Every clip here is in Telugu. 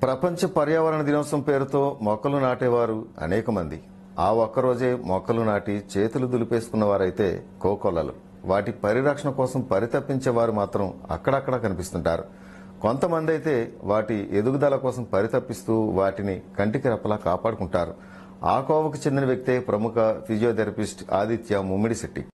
ప్రపంచ పర్యావరణ దినోత్సవం పేరుతో మొక్కలు నాటేవారు అనేక మంది. ఆ ఒక్కరోజే మొక్కలు నాటి చేతులు దులిపేసుకున్న వారైతే కోకొల్లలు. వాటి పరిరక్షణ కోసం పరితపించేవారు మాత్రం అక్కడక్కడ కనిపిస్తుంటారు. కొంతమంది అయితే వాటి ఎదుగుదల కోసం పరితపిస్తూ వాటిని కంటికి రెప్పలా కాపాడుకుంటారు. ఆ కోవకు చెందిన వ్యక్తే ప్రముఖ ఫిజియోథెరపిస్ట్ ఆదిత్య ముమ్మిడిశెట్టి.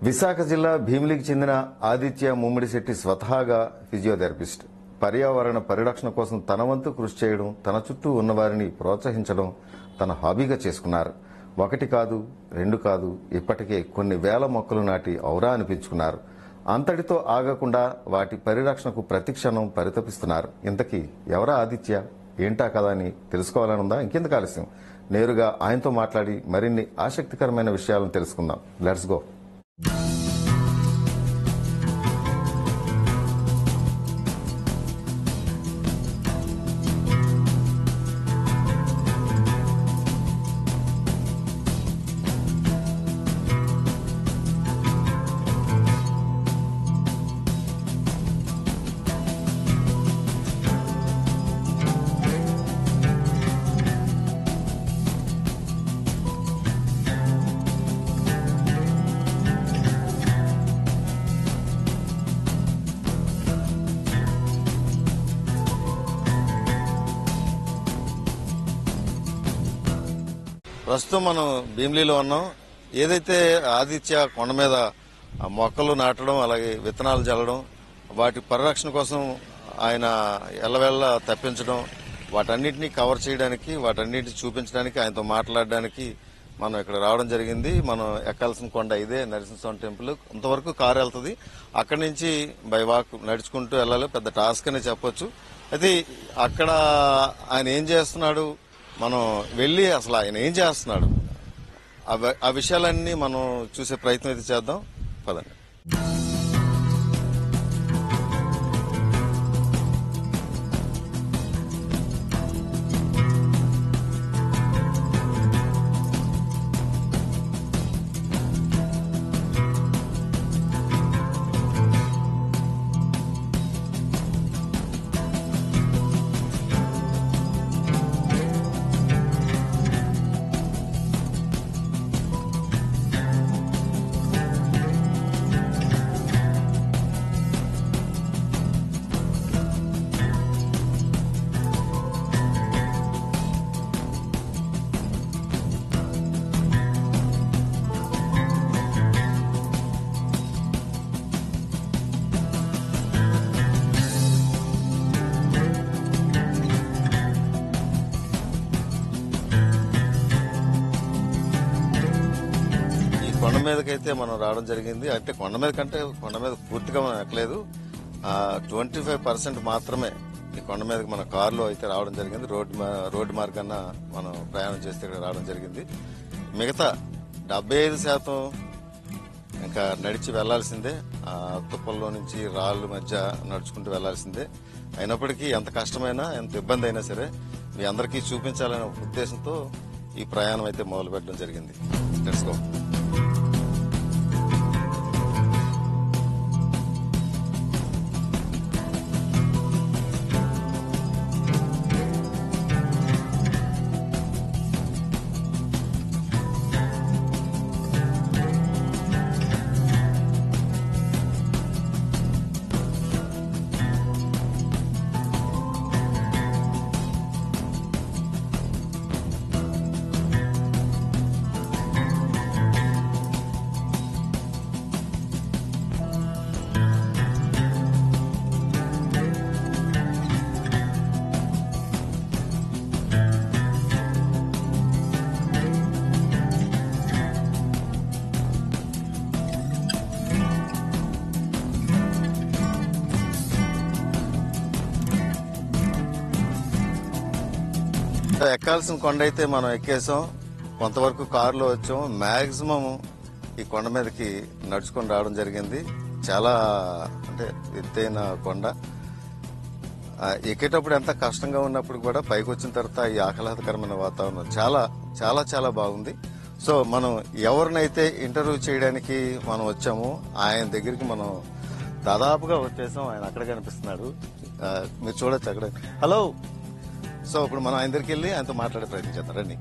విశాఖ జిల్లా భీమిలికి చెందిన ఆదిత్య ముమ్మిడిశెట్టి స్వతహాగా ఫిజియోథెరపిస్ట్. పర్యావరణ పరిరక్షణ కోసం తన వంతు కృషి చేయడం, తన చుట్టూ ఉన్నవారిని ప్రోత్సహించడం తన హాబీగా చేసుకున్నారు. ఒకటి కాదు, రెండు కాదు, ఇప్పటికే కొన్ని వేల మొక్కలు నాటి ఔరా అనిపించుకున్నారు. అంతటితో ఆగకుండా వాటి పరిరక్షణకు ప్రతిక్షణం పరితపిస్తున్నారు. ఇంతకీ ఎవరా ఆదిత్య, ఏంటా కదా అని తెలుసుకోవాలనుందా? ఇంకెందుకు ఆలస్యం, నేరుగా ఆయనతో మాట్లాడి మరిన్ని ఆసక్తికరమైన విషయాలను తెలుసుకుందాం. Let's go. ప్రస్తుతం మనం భీమిలిలో ఉన్నాం. ఏదైతే ఆదిత్య కొండ మీద మొక్కలు నాటడం, అలాగే విత్తనాలు జల్లడం, వాటి పరిరక్షణ కోసం ఆయన ఎల్లవెల్ల తప్పించడం, వాటన్నిటినీ కవర్ చేయడానికి, వాటన్నిటిని చూపించడానికి, ఆయనతో మాట్లాడడానికి మనం ఇక్కడ రావడం జరిగింది. మనం ఎక్కాల్సిన కొండ ఇదే నరసింహస్వామి టెంపుల్. ఇంతవరకు కారు వెళ్తుంది, అక్కడి నుంచి బై వాక్ నడుచుకుంటూ వెళ్ళాలి. పెద్ద టాస్క్ అనే చెప్పొచ్చు. అయితే అక్కడ ఆయన ఏం చేస్తున్నాడు, మనం వెళ్ళి అసలు ఆయన ఏం చేస్తున్నాడు, ఆ విషయాలన్నీ మనం చూసే ప్రయత్నం అయితే చేద్దాం. పదండి. కొండ మీదకైతే మనం రావడం జరిగింది. అంటే కొండ మీద కంటే కొండ మీద పూర్తిగా మనం ఎక్కలేదు, 25% మాత్రమే ఈ కొండ మీదకి మన కారులో అయితే రావడం జరిగింది. రోడ్డు మార్గాన మనం ప్రయాణం చేస్తే ఇక్కడ రావడం జరిగింది. మిగతా 75% ఇంకా నడిచి వెళ్లాల్సిందే. తుప్పల్లో నుంచి రాళ్ల మధ్య నడుచుకుంటూ వెళ్లాల్సిందే. అయినప్పటికీ ఎంత కష్టమైనా, ఎంత ఇబ్బంది అయినా సరే మీ అందరికీ చూపించాలనే ఉద్దేశంతో ఈ ప్రయాణం అయితే మొదలు పెట్టడం జరిగింది. Let's go. ఎక్కాల్సిన కొండ అయితే మనం ఎక్కేసాం, కొంతవరకు కారులో వచ్చాం. మాక్సిమం ఈ కొండ మీదకి నడుచుకొని రావడం జరిగింది. చాలా అంటే ఎత్తైన కొండ. ఎక్కేటప్పుడు ఎంత కష్టంగా ఉన్నప్పుడు కూడా పైకి వచ్చిన తర్వాత ఈ ఆహ్లాదకరమైన వాతావరణం చాలా చాలా చాలా బాగుంది. సో మనం ఎవరినైతే ఇంటర్వ్యూ చేయడానికి మనం వచ్చామో ఆయన దగ్గరికి మనం దాదాపుగా వచ్చేసాం. ఆయన అక్కడ కనిపిస్తున్నాడు, మీరు చూడొచ్చు అక్కడ. హలో. సో ఇప్పుడు మనం ఆయన దగ్గరికి వెళ్ళి ఆయనతో మాట్లాడే ప్రయత్నం చేద్దాం, రండి.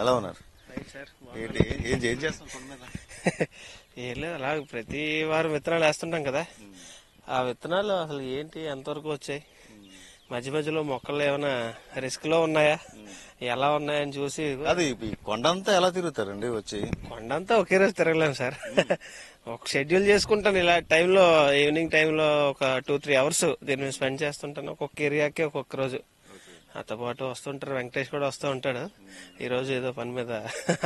ఎలా ఉన్నారు? ఏం చేస్తాం? ఏం లేదు, అలా ప్రతి వారం విత్తనాలు వేస్తుంటాం కదా, ఆ విత్తనాలు అసలు ఏంటి, ఎంతవరకు వచ్చాయి, మధ్య మధ్యలో మొక్కలు ఏమైనా రిస్క్ లో ఉన్నాయా, ఎలా ఉన్నాయని చూసి. అది కొండంతా ఎలా తిరుగుతారండి వచ్చి? కొండంతా ఒకే రోజు తిరగలేము సార్. ఒక షెడ్యూల్ చేసుకుంటాను ఇలా టైంలో, ఈవినింగ్ టైంలో ఒక 2-3 అవర్స్ దీని మీద స్పెండ్ చేస్తుంటాను. ఒక్కొక్క ఏరియాకి ఒక్కొక్క రోజు. నాతో పాటు వస్తుంటారు, వెంకటేష్ కూడా వస్తూ ఉంటాడు. ఈ రోజు ఏదో పని మీద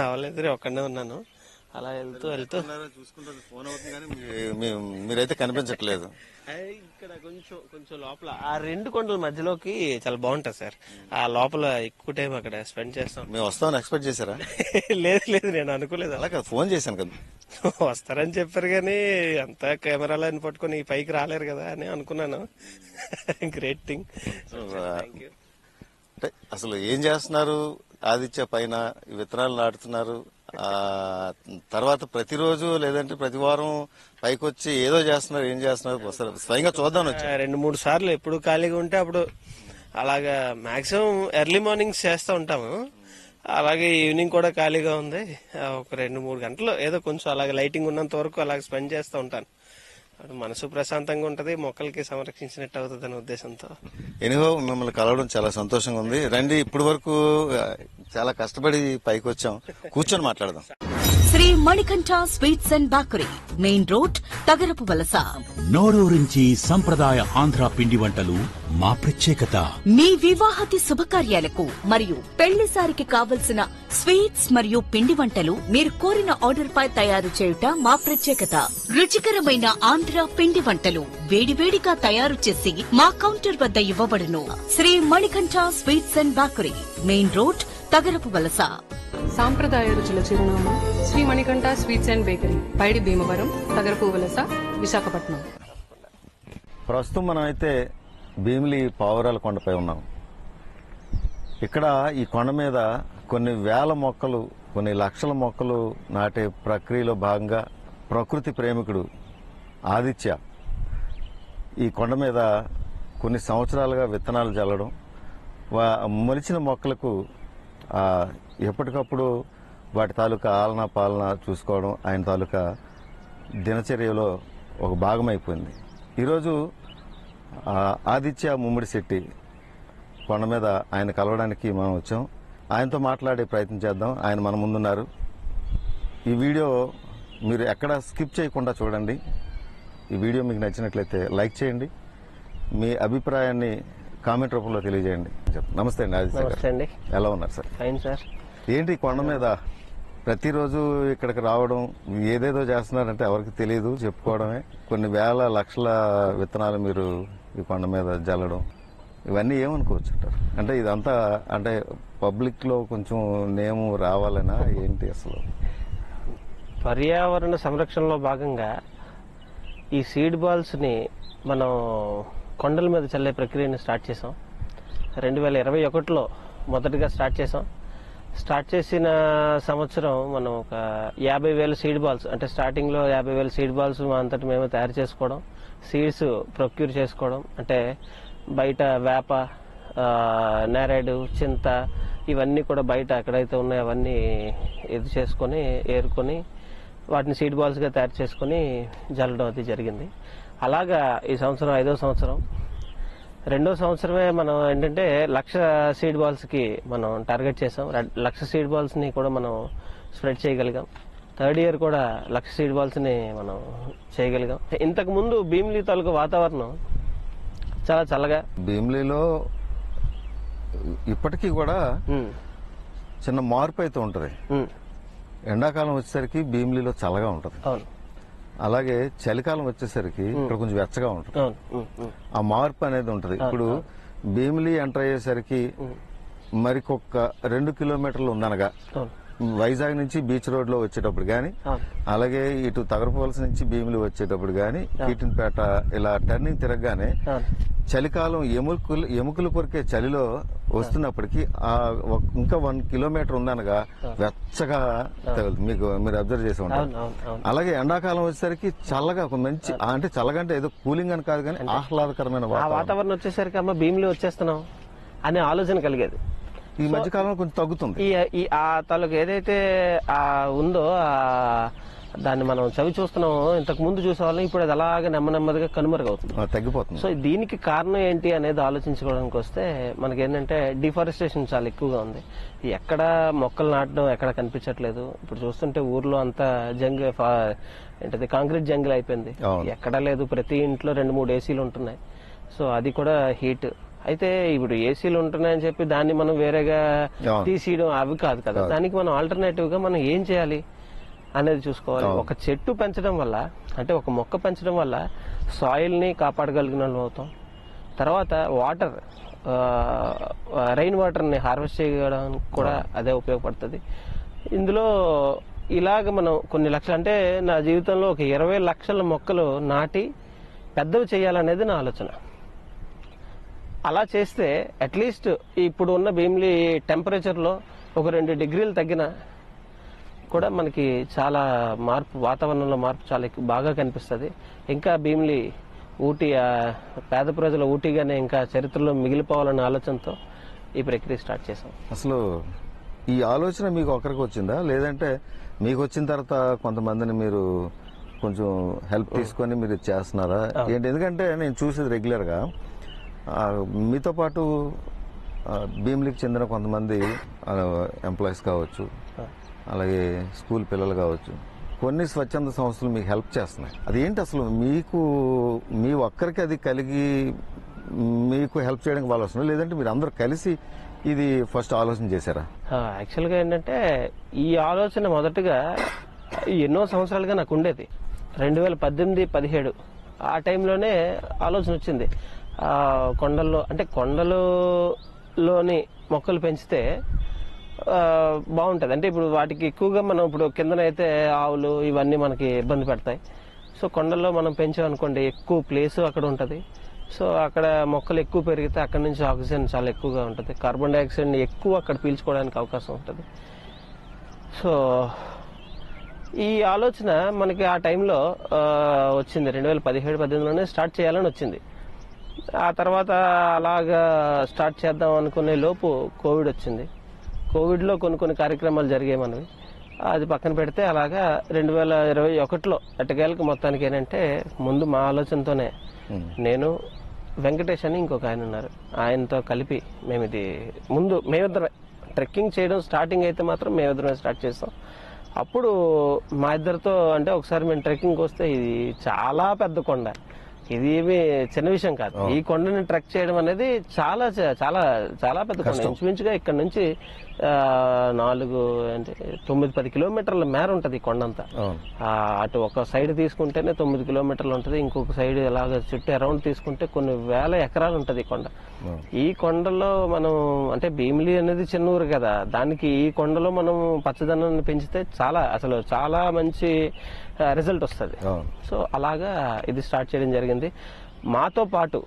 అవ్వలేదు, ఒక్కడే ఉన్నాను. అలా వెళ్తూ మీరైతే కనిపించట్లేదు. ఇక్కడ కొంచెం లోపల ఆ 2 కొండల మధ్యలోకి చాలా బాగుంటది సార్. ఆ లోపల ఎక్కువ టైం అక్కడ స్పెండ్ చేస్తాం. మేము వస్తామని ఎక్స్పెక్ట్ చేశారా? లేదు, నేను అనుకోలేదు. అలా ఫోన్ చేశాను కదా, వస్తారని చెప్పారు కానీ అంతా కెమెరాలని పట్టుకొని పైకి రాలేరు కదా అని అనుకున్నాను. Great thing. అంటే అసలు ఏం చేస్తున్నారు? ఆదిత్య పైన విత్తనాలు నాటుతున్నారు. తర్వాత ప్రతిరోజు లేదంటే ప్రతి వారం పైకి వచ్చి ఏదో చేస్తున్నారు. ఏం చేస్తున్నారు స్వయంగా చూద్దాం. 2-3 సార్లు ఎప్పుడు ఖాళీగా ఉంటే అప్పుడు అలాగా మాక్సిమం ఎర్లీ మార్నింగ్స్ చేస్తూ ఉంటాము. అలాగే ఈవినింగ్ కూడా ఖాళీగా ఉంది. ఒక 2-3 గంటలు ఏదో కొంచెం అలాగే లైటింగ్ ఉన్నంత వరకు అలాగే స్పెండ్ చేస్తూ ఉంటాను. మనసు ప్రశాంతంగా ఉంటది, మొక్కలకి సంరక్షించినట్టు అవుతుంది అనే ఉద్దేశంతో. ఎనిహో మిమ్మల్ని కలవడం చాలా సంతోషంగా ఉంది. రండి, ఇప్పటి వరకు చాలా కష్టపడి పైకి వచ్చాం, కూర్చొని మాట్లాడదాం. Shri Manikanta sweets and bakery, main road, Tagarapu Valasa. నోరూరించి సంప్రదాయ ఆంధ్ర పిండి వంటలు మా ప్రత్యేకత. మీ వివాహతి శుభకార్యాలకు మరియు పెళ్లిసారికి కావలసిన స్వీట్స్ మరియు పిండి వంటలు మీరు కోరిన ఆర్డర్ పై తయారు చేయుట మా ప్రత్యేకత. రుచికరమైన ఆంధ్ర పిండి వంటలు వేడివేడిగా తయారు చేసి మా కౌంటర్ వద్ద ఇవ్వబడును. Shri Manikanta sweets and bakery, main road, Tagarapu Valasa. సాంప్రదాయ రుచుల చిరునామా Shri Manikanta sweets and bakery, Paidi Bhimavaram, Tagarapu Valasa, Visakhapatnam. ప్రస్తుతం మనం అయితే భీమిలి పావురాల కొండపై ఉన్నాం. ఇక్కడ ఈ కొండ మీద కొన్ని వేల మొక్కలు, కొన్ని లక్షల మొక్కలు నాటే ప్రక్రియలో భాగంగా ప్రకృతి ప్రేమికుడు ఆదిత్య ఈ కొండ మీద కొన్ని సంవత్సరాలుగా విత్తనాలు చల్లడం, మొలిచిన మొక్కలకు ఎప్పటికప్పుడు వాటి తాలూకా ఆలనా పాలన చూసుకోవడం ఆయన తాలూకా దినచర్యలో ఒక భాగమైపోయింది. ఈరోజు ఆదిత్య ముమ్మిడి శెట్టి కొండ మీద ఆయన కలవడానికి మనం వచ్చాం. ఆయనతో మాట్లాడే ప్రయత్నం చేద్దాం. ఆయన మన ముందున్నారు. ఈ వీడియో మీరు ఎక్కడ స్కిప్ చేయకుండా చూడండి. ఈ వీడియో మీకు నచ్చినట్లయితే లైక్ చేయండి, మీ అభిప్రాయాన్ని కామెంట్ రూపంలో తెలియజేయండి. నమస్తే అండి ఆదిత్య గారు, ఎలా ఉన్నారు సార్? Fine sir. ఏంటి కొండ మీద ప్రతిరోజు ఇక్కడికి రావడం, ఏదేదో చేస్తున్నారంటే ఎవరికి తెలియదు, చెప్పుకోవడమే. కొన్ని వేల లక్షల విత్తనాలు మీరు ఈ కొండ మీద జల్లడం, ఇవన్నీ ఏమనుకోవచ్చు అంటారు? అంటే ఇదంతా అంటే పబ్లిక్ లో కొంచెం నేము రావాలనా ఏంటి? అసలు పర్యావరణ సంరక్షణలో భాగంగా ఈ సీడ్ బాల్స్ ని మనం కొండల మీద చల్లే ప్రక్రియని స్టార్ట్ చేసాం. 2021లో మొదటిగా స్టార్ట్ చేసాం. స్టార్ట్ చేసిన సంవత్సరం మనం ఒక 50,000 సీడ్ బాల్స్, అంటే స్టార్టింగ్ లో 50,000 సీడ్ బాల్స్ మా అంతటి మేము తయారు చేసుకోవడం, సీడ్స్ ప్రొక్యూర్ చేసుకోవడం, అంటే బయట వేప, నేరేడు, చింత ఇవన్నీ కూడా బయట ఎక్కడైతే ఉన్నాయో అవన్నీ ఇది చేసుకొని ఏరుకొని వాటిని సీడ్ బాల్స్ గా తయారు చేసుకుని జల్లడం అది జరిగింది. అలాగా ఈ సంవత్సరం 5వ సంవత్సరం. 2వ సంవత్సరమే మనం ఏంటంటే 1,00,000 సీడ్ బాల్స్ కి మనం టార్గెట్ చేసాం. 1,00,000 సీడ్ బాల్స్ ని కూడా మనం స్ప్రెడ్ చేయగలిగాం. థర్డ్ ఇయర్ కూడా 1,00,000 సీడ్ బాల్స్ ని మనం చేయగలిగాం. ఇంతకు ముందు భీమిలి తాలూకు వాతావరణం చాలా చల్లగా, భీమిలిలో ఇప్పటికీ కూడా చిన్న మార్పు అయితే ఉంటది. ఎండాకాలం వచ్చేసరికి భీమిలిలో చల్లగా ఉంటది. అవును. అలాగే చలికాలం వచ్చేసరికి ఇక్కడ కొంచెం వెచ్చగా ఉంటుంది. అవును. ఆ మార్పు అనేది ఉంటది. ఇప్పుడు భీమిలి ఎంటర్ అయ్యేసరికి మరికొక 2 కిలోమీటర్లు ఉందనగా వైజాగ్ నుంచి బీచ్ రోడ్ లో వచ్చేటప్పుడు గాని, అలాగే ఇటు తగరపోవలస నుంచి భీమిలి వచ్చేటప్పుడు గాని, కీటిన్పేట ఇలా టర్నింగ్ తిరగగానే చలికాలం ఎముకలు కొరికే చలిలో వస్తున్నప్పటికీ ఇంకా 1 కిలోమీటర్ ఉందనగా వెచ్చగా తగులుతుంది. మీరు అబ్జర్వ్ చేసి ఉంటారు. అలాగే ఎండాకాలం వచ్చేసరికి చల్లగా ఒక మంచి, అంటే చల్లగా అంటే ఏదో కూలింగ్ అని కాదు కానీ ఆహ్లాదకరమైన వాతావరణం వచ్చేసరికి అమ్మ భీమిలి వచ్చేస్తున్నాం అనే ఆలోచన కలిగేది. ఈ మధ్య కాలంలో కొంచెం తగ్గుతుంది. ఈ ఆ తాలూకు ఏదైతే ఉందో దాన్ని మనం చవి చూస్తున్నామో, ఇంతకు ముందు చూసేవాళ్ళం, ఇప్పుడు అది అలాగే నెమ్మదిగా కనుమరుగవుతుంది, తగ్గిపోతుంది. సో దీనికి కారణం ఏంటి అనేది ఆలోచించుకోవడానికి వస్తే మనకి ఏంటంటే డిఫారెస్టేషన్ చాలా ఎక్కువగా ఉంది. ఎక్కడ మొక్కలు నాటడం ఎక్కడ కనిపించట్లేదు. ఇప్పుడు చూస్తుంటే ఊర్లో అంతా ఏంటది కాంక్రీట్ జంగిల్ అయిపోయింది. ఎక్కడా లేదు. ప్రతి ఇంట్లో 2-3 ఏసీలు ఉంటున్నాయి. సో అది కూడా హీట్. అయితే ఇప్పుడు ఏసీలు ఉంటున్నాయని చెప్పి దాన్ని మనం వేరేగా తీసేయడం అవి కాదు కదా. దానికి మనం ఆల్టర్నేటివ్ గా మనం ఏం చేయాలి అనేది చూసుకోవాలి. ఒక చెట్టు పెంచడం వల్ల, అంటే ఒక మొక్క పెంచడం వల్ల సాయిల్ ని కాపాడగలిగిన వాళ్ళు అవుతాం. తర్వాత వాటర్, రెయిన్ వాటర్ ని హార్వెస్ట్ చేయడానికి కూడా అదే ఉపయోగపడుతుంది. ఇందులో ఇలాగ మనం కొన్ని లక్షలు, అంటే నా జీవితంలో ఒక 20 లక్షల మొక్కలు నాటి పెద్దవి చేయాలనేది నా ఆలోచన. అలా చేస్తే అట్లీస్ట్ ఇప్పుడు ఉన్న భీమిలి టెంపరేచర్ లో ఒక 2 డిగ్రీలు తగ్గినా కూడా మనకి చాలా మార్పు, వాతావరణంలో మార్పు చాలా బాగా కనిపిస్తుంది. ఇంకా భీమిలి ఊటీ, పేద ప్రజల ఊటీగానే ఇంకా చరిత్రలో మిగిలిపోవాలనే ఆలోచనతో ఈ ప్రక్రియ స్టార్ట్ చేసాం. అసలు ఈ ఆలోచన మీకు ఒకరికి వచ్చిందా, లేదంటే మీకు వచ్చిన తర్వాత కొంతమందిని మీరు కొంచెం హెల్ప్ తీసుకొని మీరు చేస్తున్నారా ఏంటి? ఎందుకంటే నేను చూసేది రెగ్యులర్ గా మీతో పాటు భీమిలికి చెందిన కొంతమంది ఎంప్లాయీస్ కావచ్చు, అలాగే స్కూల్ పిల్లలు కావచ్చు, కొన్ని స్వచ్ఛంద సంస్థలు మీకు హెల్ప్ చేస్తున్నాయి. అదేంటి అసలు మీ ఒక్కరికి అది కలిగి మీకు హెల్ప్ చేయడానికి వాళ్ళు వస్తున్నారు, లేదంటే మీరు అందరూ కలిసి ఇది ఫస్ట్ ఆలోచన చేశారా? యాక్చువల్ గా ఏంటంటే ఈ ఆలోచన మొదటగా ఎన్నో సంవత్సరాలుగా నాకు ఉండేది. 2018-17 ఆ టైంలోనే ఆలోచన వచ్చింది. కొండల్లో, అంటే కొండలోని మొక్కలు పెంచితే బాగుంటది. అంటే ఇప్పుడు వాటికి ఎక్కువగా మనం ఇప్పుడు కిందనైతే ఆవులు ఇవన్నీ మనకి ఇబ్బంది పెడతాయి. సో కొండల్లో మనం పెంచామనుకోండి, ఎక్కువ ప్లేస్ అక్కడ ఉంటది. సో అక్కడ మొక్కలు ఎక్కువ పెరిగితే అక్కడ నుంచి ఆక్సిజన్ చాలా ఎక్కువగా ఉంటుంది. కార్బన్ డైఆక్సైడ్ ఎక్కువ అక్కడ పీల్చుకోవడానికి అవకాశం ఉంటుంది. సో ఈ ఆలోచన మనకి ఆ టైంలో వచ్చింది. 2017-18లోనే స్టార్ట్ చేయాలని వచ్చింది. ఆ తర్వాత అలాగా స్టార్ట్ చేద్దాం అనుకునే లోపు కోవిడ్ వచ్చింది. కోవిడ్లో కొన్ని కార్యక్రమాలు జరిగాయి మనవి. అది పక్కన పెడితే అలాగా 2021లో ఎట్టకేలకు మొత్తానికి ఏంటంటే, ముందు మా ఆలోచనతోనే నేను, వెంకటేష్ అని ఇంకొక ఆయన ఉన్నారు, ఆయనతో కలిపి మేము ఇది ముందు మేమిద్దరం ట్రెక్కింగ్ చేయడం స్టార్టింగ్ అయితే మాత్రం మేమిద్దరమే స్టార్ట్ చేస్తాం. అప్పుడు మా ఇద్దరితో, అంటే ఒకసారి మేము ట్రెక్కింగ్ వస్తే ఇది చాలా పెద్ద కొండ, ఇది ఏమి చిన్న విషయం కాదు. ఈ కొండని ట్రెక్ చేయడం అనేది చాలా చాలా చాలా పెద్ద కొండ. ఇంచుమించుగా ఇక్కడ నుంచి 9-10 కిలోమీటర్ల మేర ఉంటది ఈ కొండ అంతా. అటు ఒక సైడ్ తీసుకుంటేనే 9 కిలోమీటర్లు ఉంటది, ఇంకొక సైడ్ ఇలాగ చుట్టూ అరౌండ్ తీసుకుంటే కొన్ని వేల ఎకరాలు ఉంటది ఈ కొండ. ఈ కొండలో మనం, అంటే భీమిలి అనేది చిన్న ఊరు కదా, దానికి ఈ కొండలో మనం పచ్చదనాన్ని పెంచితే అసలు చాలా మంచి రిజల్ట్ వస్తుంది. సో అలాగా ఇది స్టార్ట్ చేయడం జరిగింది. మాతో పాటు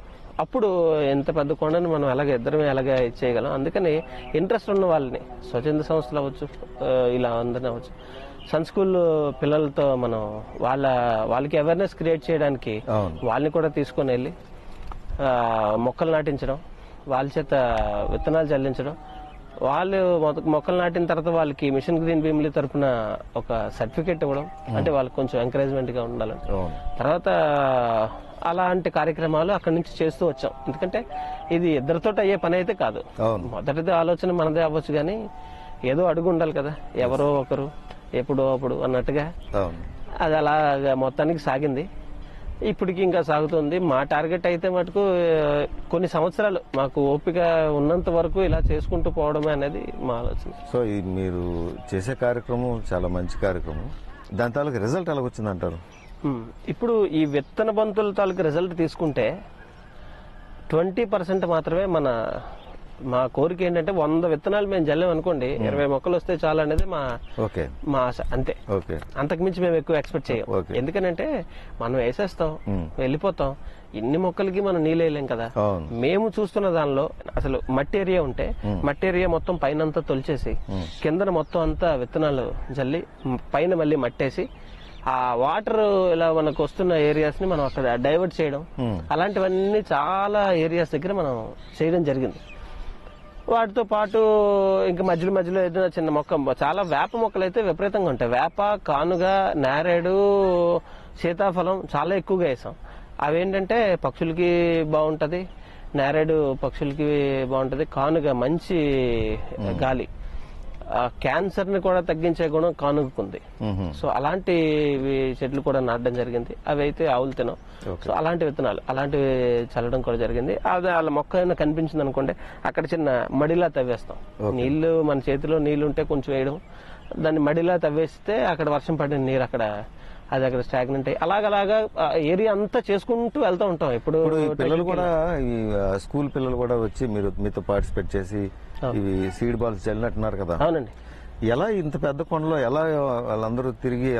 అప్పుడు ఎంత పెద్ద కొండను మనం ఇద్దరమే ఎలాగ చేయగలం. అందుకని ఇంట్రెస్ట్ ఉన్న వాళ్ళని, స్వచ్ఛంద సంస్థలు అవ్వచ్చు, ఇలా అందరినీ అవ్వచ్చు, సన్ స్కూల్ పిల్లలతో మనం వాళ్ళకి అవేర్నెస్ క్రియేట్ చేయడానికి వాళ్ళని కూడా తీసుకొని వెళ్ళి మొక్కలు నాటించడం, వాళ్ళ చేత విత్తనాలు చల్లించడం, వాళ్ళు మొక్కలు నాటిన తర్వాత వాళ్ళకి మిషన్ గ్రీన్ భీమిలి తరఫున ఒక సర్టిఫికేట్ ఇవ్వడం, అంటే వాళ్ళకి కొంచెం ఎంకరేజ్మెంట్ గా ఉండాలని. తర్వాత అలాంటి కార్యక్రమాలు అక్కడి నుంచి చేస్తూ వచ్చాం. ఎందుకంటే ఇది ఇద్దరితో అయ్యే పని అయితే కాదు. మొదటిది ఆలోచన మనదే అవ్వచ్చు, కానీ ఏదో అడుగు ఉండాలి కదా, ఎవరో ఒకరు ఎప్పుడు అప్పుడు అన్నట్టుగా అవును. అది అలా మొత్తానికి సాగింది. ఇప్పటికి ఇంకా సాగుతుంది. మా టార్గెట్ అయితే మటుకు కొన్ని సంవత్సరాలు మాకు ఓపిక ఉన్నంత వరకు ఇలా చేసుకుంటూ పోవడమే అనేది మా ఆలోచన. సో ఈ మీరు చేసే కార్యక్రమం చాలా మంచి కార్యక్రమం. దాని తాలూకు రిజల్ట్ ఎలా వచ్చిందంటారు? ఇప్పుడు ఈ విత్తన బంతుల తాలూకు రిజల్ట్ తీసుకుంటే 20% మాత్రమే మా కోరిక ఏంటంటే 100 విత్తనాలు మేము జల్లాం అనుకోండి, 20 మొక్కలు వస్తే చాలు అనేది మా ఆశ. అంతే, అంతకుమించి మేము ఎక్కువ ఎక్స్పెక్ట్ చేయం. ఎందుకనంటే మనం వేసేస్తాం, వెళ్ళిపోతాం. ఇన్ని మొక్కలకి మనం నీళ్ళు వేయలేం కదా. మేము చూస్తున్న దానిలో అసలు మట్టి ఏరియా ఉంటే మట్టి ఏరియా మొత్తం పైన అంతా తొలిచేసి కిందన మొత్తం అంతా విత్తనాలు జల్లి పైన మళ్ళీ మట్టేసి ఆ వాటర్ ఇలా మనకు వస్తున్న ఏరియాస్ ని మనం అక్కడ డైవర్ట్ చేయడం, అలాంటివన్నీ చాలా ఏరియాస్ దగ్గర మనం చేయడం జరిగింది. వాటితో పాటు ఇంకా మధ్యలో ఏదైనా చిన్న మొక్క, చాలా వేప మొక్కలు అయితే విపరీతంగా ఉంటాయి. వేప, కానుగ, నేరేడు, సీతాఫలం చాలా ఎక్కువగా వేసాం. అవేంటంటే పక్షులకి బాగుంటది, నేరేడు పక్షులకి బాగుంటది, కానుగ మంచి గాలి, క్యాన్సర్ ని కూడా తగ్గించే గుణం కానుగుంది. సో అలాంటి చెట్లు కూడా నాటడం జరిగింది. అవి అయితే ఆవులు తినం. సో అలాంటి విత్తనాలు అలాంటివి చల్లడం కూడా జరిగింది. అది వాళ్ళ మొక్క ఏమైనా కనిపించింది అనుకోండి, అక్కడ చిన్న మడిలా తవ్వేస్తాం. నీళ్లు మన చేతిలో నీళ్లు ఉంటే కొంచెం వేయడం, దాన్ని మడిలా తవ్వేస్తే అక్కడ వర్షం పడిన నీరు అక్కడ స్టాగ్నెంట్ అయ్యి అలాగలాగా ఏరియా అంతా చేసుకుంటూ వెళ్తూ ఉంటాం. ఇప్పుడు పిల్లలు కూడా, ఈ స్కూల్ పిల్లలు కూడా వచ్చి మీతో పార్టిసిపేట్ చేసి ఇవి సీడ్ బాల్స్ చల్లినట్టున్నారు కదా. అవునండి. ఎలా ఇంత పెద్ద కొండలో ఎలా వాళ్ళందరూ తిరిగి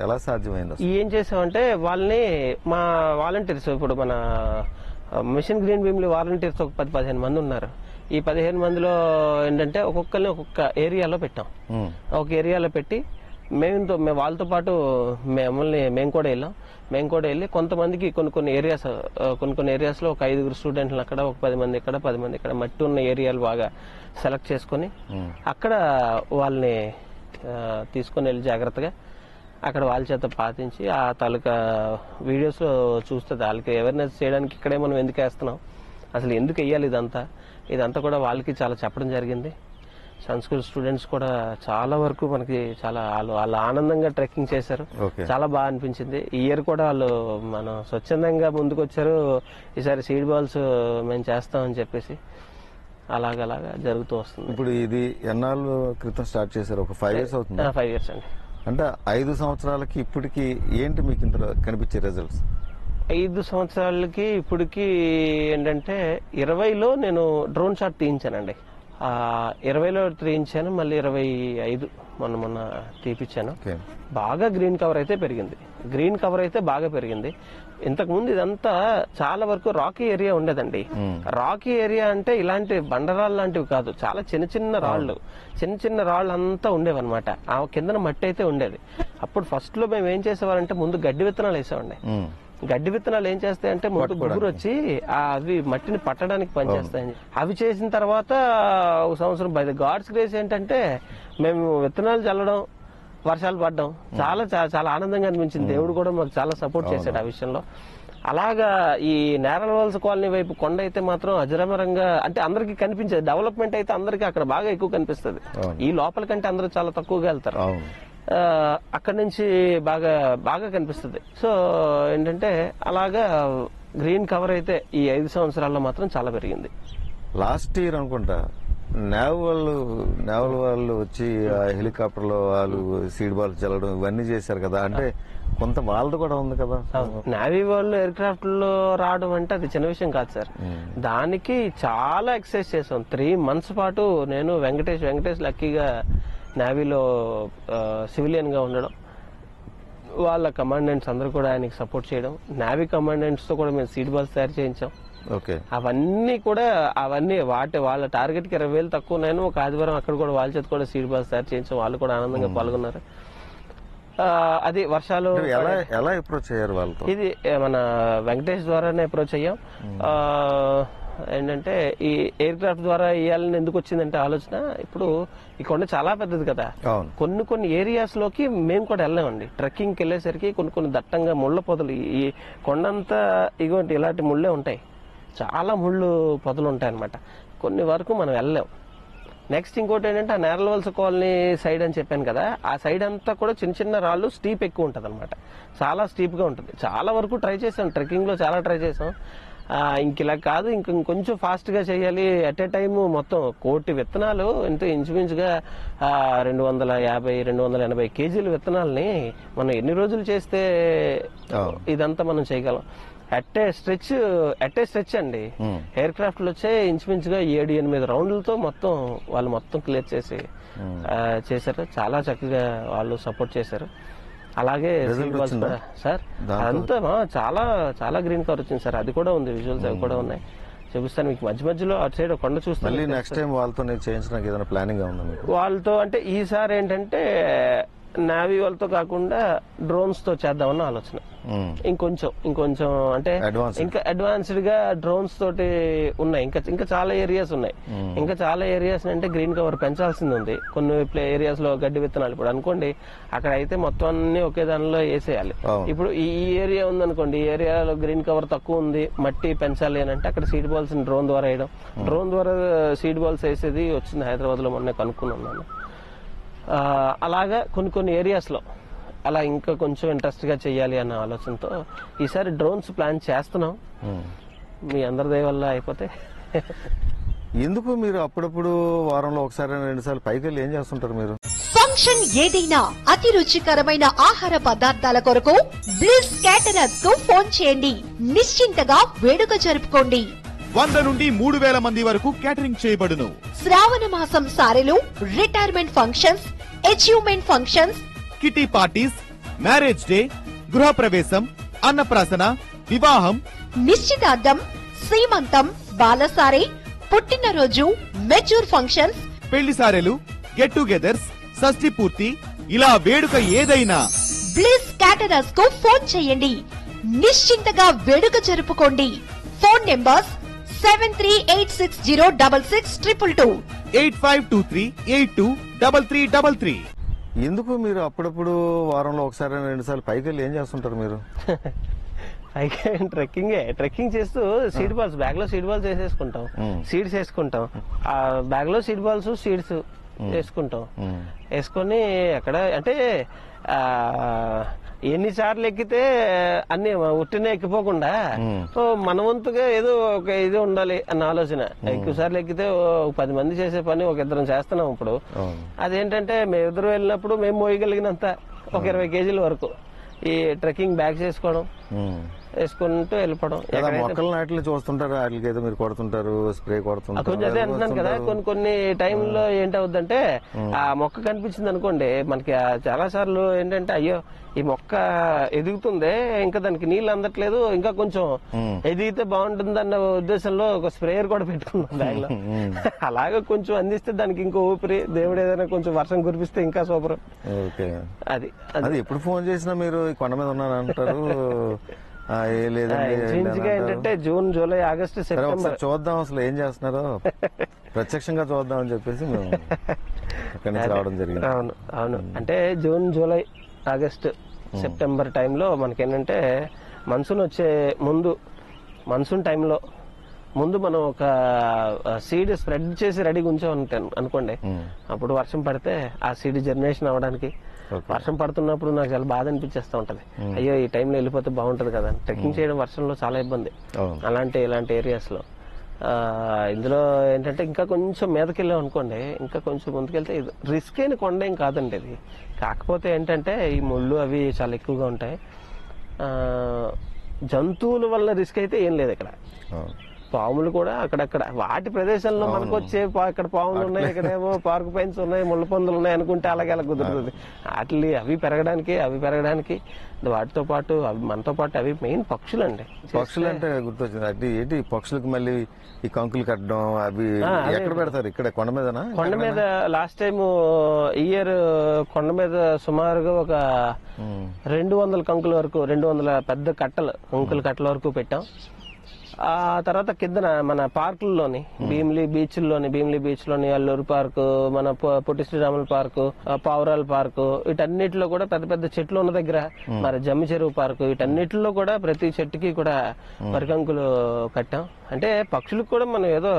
ఎలా సాధ్యమైంది? ఏం చేసామంటే వాళ్ళని మా వాలంటీర్స్, ఇప్పుడు మన మిషన్ గ్రీన్ భీమ్లీ వాలంటీర్స్ ఒక 10-15 మంది ఉన్నారు. ఈ 15 మందిలో ఏంటంటే ఒక్కొక్కరిని ఒక్కొక్క ఏరియాలో పెట్టాం. ఒక ఏరియాలో పెట్టి మేము వాళ్ళతో పాటు మేము కూడా వెళ్ళాం. మేము కూడా వెళ్ళి కొంతమందికి కొన్ని ఏరియాస్ లో ఒక 5 స్టూడెంట్లు అక్కడ, ఒక 10 మంది ఇక్కడ, 10 మంది ఇక్కడ, మట్టి ఉన్న ఏరియాలు బాగా సెలెక్ట్ చేసుకుని అక్కడ వాళ్ళని తీసుకుని వెళ్ళి జాగ్రత్తగా అక్కడ వాళ్ళ చేత పాతించి ఆ తాలూకా వీడియోస్ లో చూస్తుంది. వాళ్ళకి అవేర్నెస్ చేయడానికి ఇక్కడే మనం ఎందుకు వేస్తున్నాం, అసలు ఎందుకు వెయ్యాలి, ఇదంతా కూడా వాళ్ళకి చాలా చెప్పడం జరిగింది. సంస్కృత స్టూడెంట్స్ కూడా చాలా వరకు మనకి వాళ్ళు ఆనందంగా ట్రెక్కింగ్ చేశారు. చాలా బాగా అనిపించింది. ఈ ఇయర్ కూడా వాళ్ళు మనం స్వచ్ఛందంగా ముందుకు వచ్చారు. ఈసారి సీడ్ బాల్స్ మేము చేస్తామని చెప్పేసి అలాగా జరుగుతూ వస్తుంది. ఇప్పుడు ఇది ఎన్నాళ్ళు క్రితం స్టార్ట్ చేశారు? ఒక 5 years అవుతుంది. 5 years అండి. అంటే 5 సంవత్సరాలకి ఇప్పటికి ఏంటి మీకు ఇంత కనిపించే రిజల్ట్స్? 5 సంవత్సరాలకి ఇప్పటికి ఏంటంటే 20లో నేను డ్రోన్ షాట్ తీయించానండి. 20లో తీయించాను, మళ్ళీ 25 మొన్న తీపిచ్చాను. బాగా గ్రీన్ కవర్ అయితే పెరిగింది. ఇంతకు ముందు ఇదంతా చాలా వరకు రాకీ ఏరియా ఉండేదండి. రాకీ ఏరియా అంటే ఇలాంటి బండరాళ్ళు లాంటివి కాదు, చాలా చిన్న రాళ్ళు అంతా ఉండేవన్నమాట. ఆ కిందన మట్టి అయితే ఉండేది. అప్పుడు ఫస్ట్ లో మేము ఏం చేసేవారంటే ముందు గడ్డి విత్తనాలు వేసామండి. గడ్డి విత్తనాలు ఏం చేస్తాయంటే ముందు గుబురు వచ్చి అవి మట్టిని పట్టడానికి పనిచేస్తాయని అవి చేసిన తర్వాత ఒక సంవత్సరం బై ద గాడ్స్ గ్రేస్ ఏంటంటే మేము విత్తనాలు చల్లడం, వర్షాలు పడడం చాలా ఆనందంగా అనిపించింది. దేవుడు కూడా మాకు చాలా సపోర్ట్ చేశాడు ఆ విషయంలో. అలాగా ఈ నేరల్ వలస కాలనీ వైపు కొండ అయితే మాత్రం అజరమరంగా, అంటే అందరికి కనిపించేది. డెవలప్మెంట్ అయితే అందరికి అక్కడ బాగా ఎక్కువ కనిపిస్తుంది. ఈ లోపల కంటే అందరూ చాలా తక్కువగా వెళ్తారు. అక్కడి నుంచి బాగా కనిపిస్తుంది. సో ఏంటంటే అలాగా గ్రీన్ కవర్ అయితే ఈ 5 సంవత్సరాల్లో మాత్రం చాలా పెరిగింది. లాస్ట్ ఇయర్ అనుకుంటా నేవల్ వాళ్ళు వచ్చి హెలికాప్టర్ లో వాళ్ళు సీడ్ బాల్ చల్లడం ఇవన్నీ చేశారు కదా. అంటే కొంత వాళ్ళది కూడా ఉంది కదా. నేవీ వాళ్ళు ఎయిర్ క్రాఫ్ట్ లో రావడం అంటే అది చిన్న విషయం కాదు సార్. దానికి చాలా ఎక్సర్సైజ్ చేసాం. 3 months పాటు నేను వెంకటేష్ లక్కీగా నేవీలో సివిలియన్ గా ఉండడం, వాళ్ళ కమాండెంట్స్ అందరూ కూడా ఆయనకి సపోర్ట్ చేయడం, నేవీ కమాండెంట్స్ తో కూడా మేము సీడ్ బాల్స్ తయారు చేయించాం. అవన్నీ వాళ్ళ టార్గెట్ కి 20,000 తక్కువ. నేను ఒక ఆదివారం అక్కడ కూడా వాళ్ళ చేత కూడా సీడ్ బాల్స్ తయారు చేయించాం. వాళ్ళు కూడా ఆనందంగా పాల్గొన్నారు. అది వర్షాలు ఎలా అప్రోచ్ అయ్యారు వాళ్ళతో? ఇది మన వెంకటేష్ ద్వారానే అప్రోచ్ అయ్యాం. ఏంటంటే ఈ ఎయిర్ క్రాఫ్ట్ ద్వారా వేయాలని ఎందుకు వచ్చిందంటే ఆలోచన, ఇప్పుడు ఈ కొండ చాలా పెద్దది కదా. కొన్ని ఏరియాస్ లోకి మేము కూడా వెళ్ళామండి. ట్రెక్కింగ్కి వెళ్ళేసరికి కొన్ని దట్టంగా ముళ్ళ పొదలు, ఈ కొండంతా ఇగోంటి ఇలాంటి ముళ్ళే ఉంటాయి. చాలా ముళ్ళు పొదలు ఉంటాయి అన్నమాట. కొన్ని వరకు మనం వెళ్ళాం. నెక్స్ట్ ఇంకోటి ఏంటంటే ఆ నేరలవలస కాలనీ సైడ్ అని చెప్పాను కదా, ఆ సైడ్ అంతా కూడా చిన్న చిన్న రాళ్ళు, స్టీప్ ఎక్కువ ఉంటుంది అనమాట. చాలా స్టీప్ గా ఉంటుంది. చాలా వరకు ట్రై చేసాం, ట్రెక్కింగ్ లో చాలా ట్రై చేసాం. ఇంక ఇలా కాదు, ఇంకొంచెం ఫాస్ట్ గా చేయాలి. అట్ ఏ టైమ్ మొత్తం 1 కోటి విత్తనాలు, ఇంచుమించుగా 250-280 కేజీల విత్తనాలని మనం ఎన్ని రోజులు చేస్తే ఇదంతా మనం చేయగలం. అట్టే స్ట్రెచ్ అండి. ఎయిర్ క్రాఫ్ట్ లో వచ్చే ఇంచుమించుగా 7-8 రౌండ్లతో వాళ్ళు మొత్తం క్లియర్ చేసి చేశారు. చాలా చక్కగా వాళ్ళు సపోర్ట్ చేశారు. అలాగే సార్ అదంతా చాలా చాలా గ్రీన్ కవర్ వచ్చింది సార్. అది కూడా ఉంది, విజువల్స్ అవి కూడా ఉన్నాయి, చూపిస్తాను మీకు. మధ్యలో అటు సైడ్ కొండ చూస్తాను. నెక్స్ట్ టైం వాళ్ళతో చేయించడానికి ఏదైనా ప్లానింగ్ ఉందా మీకు? వాళ్ళతో అంటే ఈసారి ఏంటంటే నావీ వాళ్ళతో కాకుండా డ్రోన్స్ తో చేద్దామన్న ఆలోచన. ఇంకొంచెం అంటే ఇంకా అడ్వాన్స్డ్ గా డ్రోన్స్ తోటి ఉన్నాయి. ఇంకా చాలా ఏరియాస్ ఉన్నాయి. ఇంకా చాలా ఏరియాస్ అంటే గ్రీన్ కవర్ పెంచాల్సింది ఉంది. కొన్ని ఏరియాస్ లో గడ్డి విత్తనాలు ఇప్పుడు అనుకోండి, అక్కడ అయితే మొత్తం అన్ని ఒకే దానిలో వేసేయాలి. ఇప్పుడు ఈ ఏరియా ఉందనుకోండి, ఈ ఏరియాలో గ్రీన్ కవర్ తక్కువ ఉంది, మట్టి పెంచాలి అని అంటే అక్కడ సీడ్ బాల్స్ డ్రోన్ ద్వారా వేయడం. డ్రోన్ ద్వారా సీడ్ బాల్స్ వేసేది వచ్చింది హైదరాబాద్ లో, మొన్న కనుక్కున్నాను. అలాగా కొన్ని ఏరియాస్ లో అలా ఇంకా కొంచెం ఇంట్రెస్ట్ గా చెయ్యాలి అన్న ఆలోచనతో ఈసారి డ్రోన్స్ ప్లాన్ చేస్తున్నాం. మీ అందరి దయ వల్ల అయిపోతే. ఎందుకు మీరు అప్పుడప్పుడు వారంలో 1-2 సార్లు పైకి వెళ్ళి ఏం చేస్తుంటారు మీరు? ఫంక్షన్ ఏదైనా అతి రుచికరమైన ఆహార పదార్థాల కొరకు బ్లిస్ క్యాటరర్స్ కు ఫోన్ చేయండి. నిశ్చింతగా వేడుక జరుపుకోండి. 100 నుండి 3000 మంది వరకు క్యాటరింగ్ చేయబడును. శ్రావణ మాసం సారెలు, retirement functions, achievement functions, kitty parties, marriage day, గృహప్రవేశం, అన్నప్రాసన, వివాహం, నిశ్చితార్థం, సీమంతం, బాలసారి, పుట్టినరోజు, మెచ్యూర్ ఫంక్షన్స్, పెళ్లి సారెలు, గెట్ టుగెదర్స్, షష్ఠి పూర్తి, ఇలా వేడుక ఏదైనా బ్లిస్ క్యాటరర్స్ కు ఫోన్ చేయండి. నిశ్చింతగా వేడుక జరుపుకోండి. Phone numbers 7386066222 8523823333. ఎందుకు మీరు అప్పుడప్పుడు వారంలో 1-2 సార్లు పైకి వెళ్ళి ఏం చేస్తుంటారు మీరు? పైకి ట్రెక్కింగ్ చేస్తూ సీడ్ బాల్స్, బ్యాగ్ లో సీడ్ బాల్స్ వేసేసుకుంటాం, సీడ్స్ వేసుకుంటాం. ఆ బ్యాగ్ లో సీడ్ బాల్స్, సీడ్స్ వేసుకుంటాం. వేసుకొని ఎక్కడ అంటే ఎన్నిసార్లు ఎక్కితే అన్ని ఉట్టినే ఎక్కిపోకుండా మన వంతుగా ఏదో ఒక ఇది ఉండాలి అన్న ఆలోచన. ఎక్కువ సార్లు ఎక్కితే 10 మంది చేసే పని 1-2 చేస్తున్నాం. ఇప్పుడు అదేంటంటే మేమిద్దరు వెళ్ళినప్పుడు మేము మోయగలిగినంత ఒక 20 కేజీల వరకు ఈ ట్రెక్కింగ్ బ్యాగ్ చేసుకోవడం, వేసుకుంటూ వెళ్ళిపోవడం. మొక్కలు నాటిని చూస్తుంటారు, వాటికి ఏదో మీరు కొడుతుంటారు, స్ప్రే కొడుతుంటారు. కొంచెం అదే అంటున్నాను కదా, కొన్ని టైంలో ఏంటవుద్దంటే ఆ మొక్క కనిపించింది అనుకోండి మనకి, చాలా సార్లు ఏంటంటే అయ్యో ఈ మొక్క ఎదుగుతుంది, ఇంకా దానికి నీళ్లు అందట్లేదు, ఇంకా కొంచెం ఎదిగితే బాగుంటుంది అన్న ఉద్దేశంలో ఒక స్ప్రేయర్ కూడా పెట్టుకున్నాం బ్యాగ్ లో. అలాగే కొంచెం అందిస్తే దానికి ఇంకో ఊపిరి, దేవుడు ఏదైనా కొంచెం వర్షం కురిపిస్తే ఇంకా సూపర్. అది ఎప్పుడు ఫోన్ చేసినా మీరు కొండ మీద ఉన్నారంటారు. ఏంటంటే జూన్, జూలై, ఆగస్టు, సెప్టెంబర్ చూద్దాం అసలు ఏం చేస్తున్నారో ప్రత్యక్షంగా చూద్దాం అని చెప్పేసి మేము అక్కడి నుంచి రావడం జరిగింది. అవును అంటే జూన్, జూలై, ఆగస్టు, సెప్టెంబర్ టైంలో మనకేంటంటే మన్సూన్ వచ్చే ముందు, మన్సూన్ టైంలో ముందు మనం ఒక సీడ్ స్ప్రెడ్ చేసి రెడీగా ఉంచాం అనుకోండి, అప్పుడు వర్షం పడితే ఆ సీడ్ జర్మినేషన్ అవ్వడానికి, వర్షం పడుతున్నప్పుడు నాకు చాలా బాధ అనిపించేస్తూ ఉంటది. అయ్యో ఈ టైంలో వెళ్ళిపోతే బాగుంటది కదా. ట్రెక్కింగ్ చేయడం వర్షంలో చాలా ఇబ్బంది ఇలాంటి ఏరియాస్ లో. ఇందులో ఏంటంటే ఇంకా కొంచెం మీదకెళ్ళాం అనుకోండి, ఇంకా కొంచెం ముందుకెళ్తే రిస్క్ అయిన కొండ ఏం కాదండి ఇది. కాకపోతే ఏంటంటే ఈ ముళ్ళు అవి చాలా ఎక్కువగా ఉంటాయి. జంతువుల వల్ల రిస్క్ అయితే ఏం లేదు ఇక్కడ. పాములు కూడా అక్కడక్కడ వాటి ప్రదేశంలో మనకు వచ్చే ఇక్కడ పాములు ఉన్నాయి, ఇక్కడేమో పార్క్ పైన్స్ ఉన్నాయి, ముళ్ళ పందులు ఉన్నాయి అనుకుంటే అలాగే అలా కుదురుతుంది. అవి పెరగడానికి వాటితో పాటు మనతో పాటు అవి మెయిన్ పక్షులు అండి. పక్షులు అంటే గుర్తొచ్చింది, అది ఏంటి పక్షులకు మళ్ళీ ఈ కంకులు కట్టడం అవి ఎక్కడ పెడతారు? ఇక్కడ కొండ మీదనా? కొండ మీద లాస్ట్ టైం ఇయర్ కొండ మీద సుమారుగా ఒక 200 కంకుల వరకు, 200 పెద్ద కంకుల కట్టల వరకు పెట్టాం. ఆ తర్వాత కిందన మన పార్కుల్లోని భీమిలీ బీచ్ లోని అల్లూరు పార్కు, మన పొట్టి శ్రీరాముల పార్కు, పావురాల పార్కు, వీటన్నిటిలో కూడా పెద్ద పెద్ద చెట్లు ఉన్న దగ్గర, మరి జమ్మి చెరువు పార్కు, వీటన్నిటిలో కూడా ప్రతి చెట్టుకి కూడా వరికంకులు కట్టాం. అంటే పక్షులకు కూడా మనం ఏదో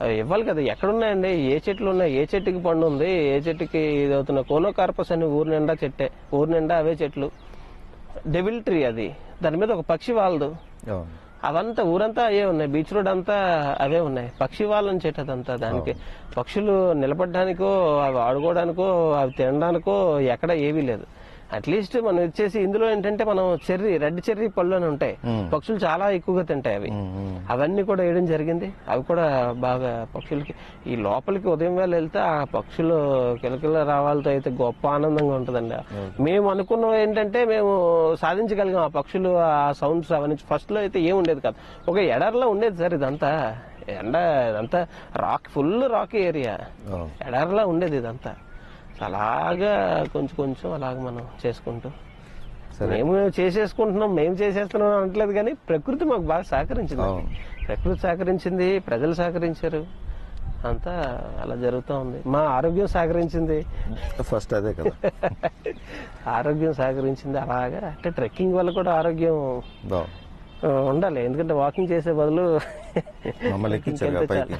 అవి ఇవ్వాలి కదా. ఎక్కడున్నాయండి? ఏ చెట్లు ఉన్నాయి? ఏ చెట్టుకి పండు ఉంది? ఏ చెట్టుకి ఇది అవుతున్న కోనోకార్పస్ అని ఊరు నిండా చెట్టే, ఊరు నిండా అవే చెట్లు. డెవిల్ ట్రీ అది, దాని మీద ఒక పక్షి వాలదు. అవును. అవంతా ఊరంతా అవే ఉన్నాయి, బీచ్ రోడ్ అంతా అవే ఉన్నాయి. పక్షి వాళ్ళని చెట్టు అదంతా. దానికి పక్షులు నిలబడడానికో అవి ఆడుకోవడానికో అవి తినడానికో ఎక్కడ ఏవీ లేదు. అట్లీస్ట్ మనం వచ్చేసి ఇందులో ఏంటంటే మనం రెడ్ చెర్రీ పళ్ళు అని ఉంటాయి, పక్షులు చాలా ఎక్కువగా తింటాయి అవి. అవన్నీ కూడా వేయడం జరిగింది. అవి కూడా బాగా పక్షులకి ఈ లోపలికి ఉదయం వేళ వెళ్తే ఆ పక్షులు కిలకిల రావాలతో అయితే గొప్ప ఆనందంగా ఉంటుందండి. మేము అనుకున్నాం ఏంటంటే మేము సాధించగలిగాం ఆ పక్షులు ఆ సౌండ్స్ అవన్నీ. ఫస్ట్ లో అయితే ఏం ఉండేది కాదు, ఒక ఎడారిలో ఉండేది సార్ ఇదంతా. ఇదంతా ఫుల్ రాకీ ఏరియా, ఎడారిలా ఉండేది ఇదంతా. అలాగా కొంచెం కొంచెం అలాగ మనం చేసుకుంటూ మేము చేసేసుకుంటున్నాం, మేము చేసేస్తున్నాం అనట్లేదు, కానీ ప్రకృతి మాకు బాగా సహకరించింది. ప్రకృతి సహకరించింది, ప్రజలు సహకరించారు, అంతా అలా జరుగుతూ ఉంది. మా ఆరోగ్యం సహకరించింది ఫస్ట్, అదే కదా. ఆరోగ్యం సహకరించింది. అలాగా అంటే ట్రెక్కింగ్ వల్ల కూడా ఆరోగ్యం ఉండాలి, ఎందుకంటే వాకింగ్ చేసే బదులు మమ్మల్ని ఎక్కించారు పైకి.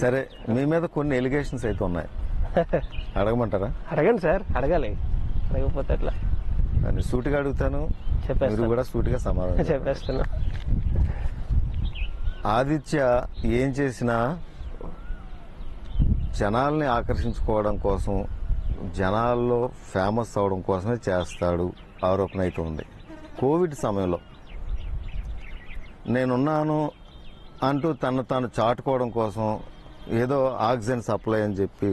సరే, మీ మీద కొన్ని ఎలిగేషన్స్ అయితే ఉన్నాయి, అడగమంటారా? అడగండి సార్, అడగాలి, అడగకపోతే ఎట్లా? సూటిగా అడుగుతాను, మీరు కూడా సూటిగా సమాధానం చెప్పేస్తున్నా. ఆదిత్య ఏం చేసినా జనాల్ని ఆకర్షించుకోవడం కోసం, జనాల్లో ఫేమస్ అవడం కోసమే చేస్తాడు ఆరోపణ అయితే ఉంది. కోవిడ్ సమయంలో నేనున్నాను అంటూ తను తాను చాటుకోవడం కోసం ఏదో ఆక్సిజన్ సప్లై అని చెప్పి,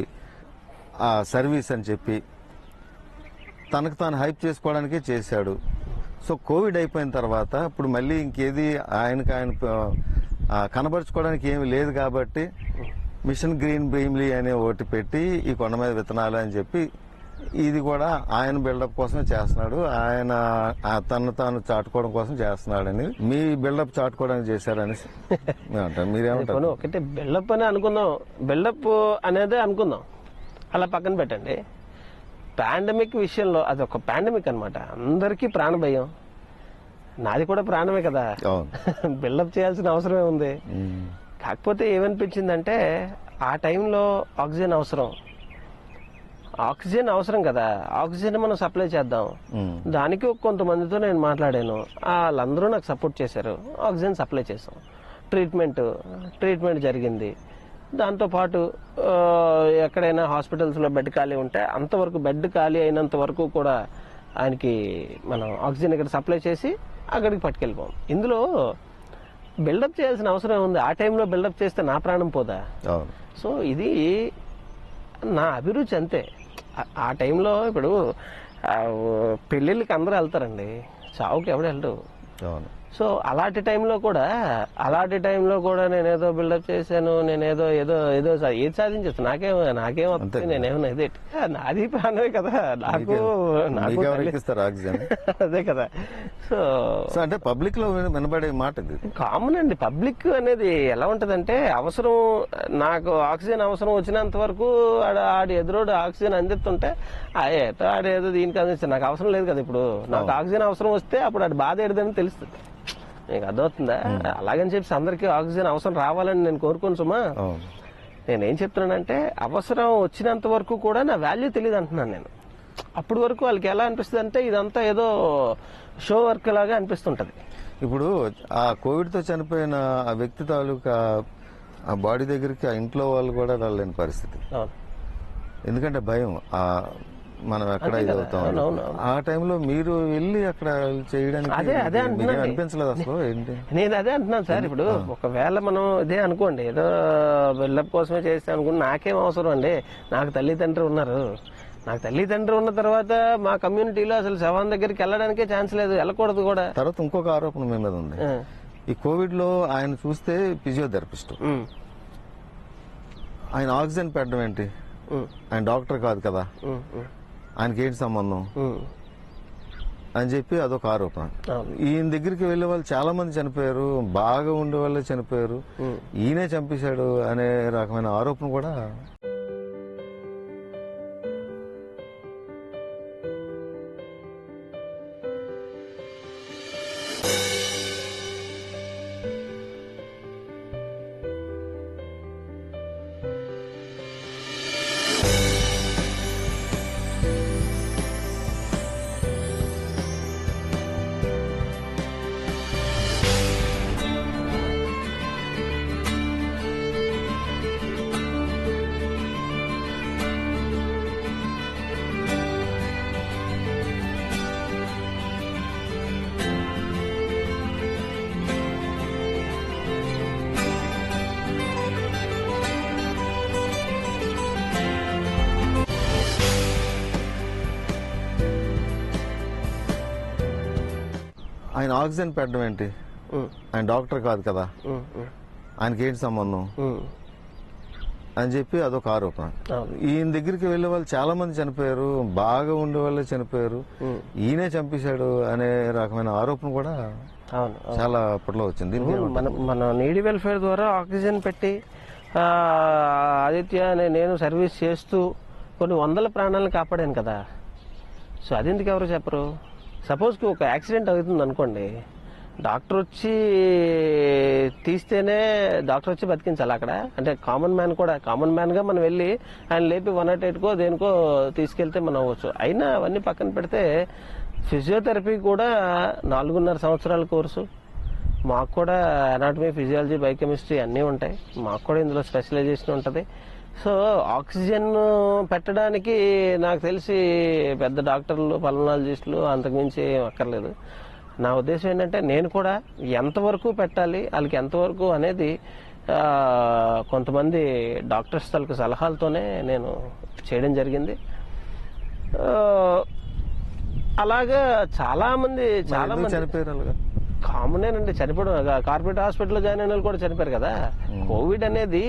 ఆ సర్వీస్ అని చెప్పి తనకు తాను హైప్ చేసుకోవడానికే చేశాడు. సో కోవిడ్ అయిపోయిన తర్వాత ఇప్పుడు మళ్ళీ ఇంకేది ఆయనకు ఆయన కనబరుచుకోవడానికి ఏమి లేదు కాబట్టి మిషన్ గ్రీన్ భీమ్లీ అనే ఒకటి పెట్టి ఈ కొండ మీద విత్తనాలు అని చెప్పి ఇది కూడా ఆయన బిల్డప్ కోసమే చేస్తున్నాడు, ఆయన తను తాను చాటుకోవడం కోసం చేస్తున్నాడని, మీ బిల్డప్ చాటుకోవడానికి చేశారని అంటారు. మీరేమంటారు? ఒకటే బిల్డప్ అని అనుకుందాం, బిల్డప్ అనేది అనుకుందాం, అలా పక్కన పెట్టండి. పాండమిక్ విషయంలో అది ఒక పాండమిక్ అనమాట, అందరికీ ప్రాణ భయం, నాది కూడా ప్రాణమే కదా, బిల్డప్ చేయాల్సిన అవసరమే ఉంది. కాకపోతే ఏమనిపించిందంటే ఆ టైంలో ఆక్సిజన్ అవసరం కదా, ఆక్సిజన్ మనం సప్లై చేద్దాం. దానికి కొంతమందితో నేను మాట్లాడాను, వాళ్ళందరూ నాకు సపోర్ట్ చేశారు, ఆక్సిజన్ సప్లై చేసాం, ట్రీట్మెంట్ జరిగింది. దాంతోపాటు ఎక్కడైనా హాస్పిటల్స్లో బెడ్ ఖాళీ ఉంటే అంతవరకు బెడ్ ఖాళీ అయినంత వరకు కూడా ఆయనకి మనం ఆక్సిజన్ ఇక్కడ సప్లై చేసి అక్కడికి పట్టుకెళ్ళిపోం. ఇందులో బిల్డప్ చేయాల్సిన అవసరం ఉంది, ఆ టైంలో బిల్డప్ చేస్తే నా ప్రాణం పోదా? సో ఇది నా అభిరుచి అంతే. ఆ టైంలో ఇప్పుడు పెళ్ళిళ్ళకి అందరూ వెళ్తారండి, చావుకి ఎవడు వెళ్ళడు. సో అలాంటి టైంలో కూడా నేనేదో బిల్డప్ చేశాను, నేనేదో ఏదో ఏది సాధించచ్చు, నాకేం వస్తుంది, నేనేమన్నా ఇదే నాది ప్రాణమే కదా, నాకు అదే కదా. సో అంటే పబ్లిక్ లో వినబడే మాట ఇది కామన్ అండి. పబ్లిక్ అనేది ఎలా ఉంటదంటే, అవసరం, నాకు ఆక్సిజన్ అవసరం వచ్చినంత వరకు ఆడి ఎదురోడు ఆక్సిజన్ అందిస్తుంటే ఆడేదో దీనికి అందిస్తాడు, నాకు అవసరం లేదు కదా. ఇప్పుడు నాకు ఆక్సిజన్ అవసరం వస్తే అప్పుడు ఆడి బాధ ఏడుదని తెలుస్తుంది, నీకు అర్థమవుతుందా? అలాగని చెప్పి అందరికీ ఆక్సిజన్ అవసరం రావాలని నేను కోరుకోను సుమా. నేనేం చెప్తున్నానంటే, అవసరం వచ్చినంత వరకు కూడా నా వాల్యూ తెలియదు అంటున్నాను నేను. అప్పటి వరకు వాళ్ళకి ఎలా అనిపిస్తుంది అంటే ఇదంతా ఏదో షో వర్క్ లాగా అనిపిస్తుంటది. ఇప్పుడు ఆ కోవిడ్ తో చనిపోయిన ఆ వ్యక్తి తాలూకా ఆ బాడీ దగ్గరికి ఆ ఇంట్లో వాళ్ళు కూడా వెళ్ళలేని పరిస్థితి, ఎందుకంటే భయం, మనం ఎక్కడ ఇది అవుతాం. ఆ టైంలో మీరు వెళ్ళి అక్కడ చేయడానికి అనిపించలేదు అసలు? ఏంటి, నేను అదే అంటున్నాను సార్. ఇప్పుడు ఒకవేళ మనం ఇదే అనుకోండి, ఏదో బిల్డప్ కోసమే చేస్తే అనుకోండి, నాకేం అవసరం అండి, నాకు తల్లిదండ్రులు ఉన్నారు. నాకు తల్లిదండ్రులు ఉన్న తర్వాత మా కమ్యూనిటీలో అసలు శవం దగ్గరికి వెళ్ళడానికే ఛాన్స్ లేదు, వెళ్ళకూడదు కూడా. తర్వాత ఇంకొక ఆరోపణ మీ మీద ఉంది, ఈ కోవిడ్ లో ఆయన చూస్తే ఫిజియోథెరపిస్ట్, ఆయన ఆక్సిజన్ పెట్టడం ఏంటి? ఆయన డాక్టర్ కాదు కదా, ఆయనకి ఏంటి సంబంధం అని చెప్పి అదొక ఆరోపణ. ఈయన దగ్గరికి వెళ్లే వాళ్ళు చాలా మంది చనిపోయారు, బాగా ఉండే వాళ్ళే చనిపోయారు, ఈయనే చంపేశాడు అనే రకమైన ఆరోపణ కూడా. ఆయన ఆక్సిజన్ పెట్టడం ఏంటి? ఆయన డాక్టర్ కాదు కదా, ఆయనకి ఏంటి సంబంధం అని చెప్పి అదొక ఆరోపణ. ఈయన దగ్గరికి వెళ్లే వాళ్ళు చాలా మంది చనిపోయారు, బాగా ఉండే వాళ్ళే చనిపోయారు, ఈయనే చంపేశాడు అనే రకమైన ఆరోపణ కూడా చాలా అప్పట్లో వచ్చింది. మన నీడి వెల్ఫేర్ ద్వారా ఆక్సిజన్ పెట్టి ఆదిత్య నేను సర్వీస్ చేస్తూ కొన్ని వందల ప్రాణాలను కాపాడాను కదా. సో అదెందుకు ఎవరు చెప్పరు? సపోజ్కి ఒక యాక్సిడెంట్ అవుతుంది అనుకోండి, డాక్టర్ వచ్చి తీస్తేనే డాక్టర్ వచ్చి బతికించాలి అక్కడ. అంటే కామన్ మ్యాన్ గా మనం వెళ్ళి ఆయన లేపి 108కో దేనికో తీసుకెళ్తే మనం అవ్వచ్చు. అయినా అవన్నీ పక్కన పెడితే ఫిజియోథెరపీ కూడా 4.5 సంవత్సరాల కోర్సు. మాకు కూడా అనాటమీ, ఫిజియాలజీ, బయోకెమిస్ట్రీ అన్నీ ఉంటాయి. మాకు కూడా ఇందులో స్పెషలైజేషన్ ఉంటుంది. సో ఆక్సిజన్ పెట్టడానికి నాకు తెలిసి పెద్ద డాక్టర్లు, పల్మనాలజిస్టులు అంతకుమించి అక్కర్లేదు. నా ఉద్దేశం ఏంటంటే నేను కూడా ఎంతవరకు పెట్టాలి, వాళ్ళకి ఎంతవరకు అనేది కొంతమంది డాక్టర్స్ తాలూకు సలహాలతోనే నేను చేయడం జరిగింది. అలాగా చాలా మంది చనిపోయారు. కామనేనండి చనిపోవడం. కార్పొరేట్ హాస్పిటల్లో జాయిన్ అయిన వాళ్ళు కూడా చనిపోయారు కదా. కోవిడ్ అనేది,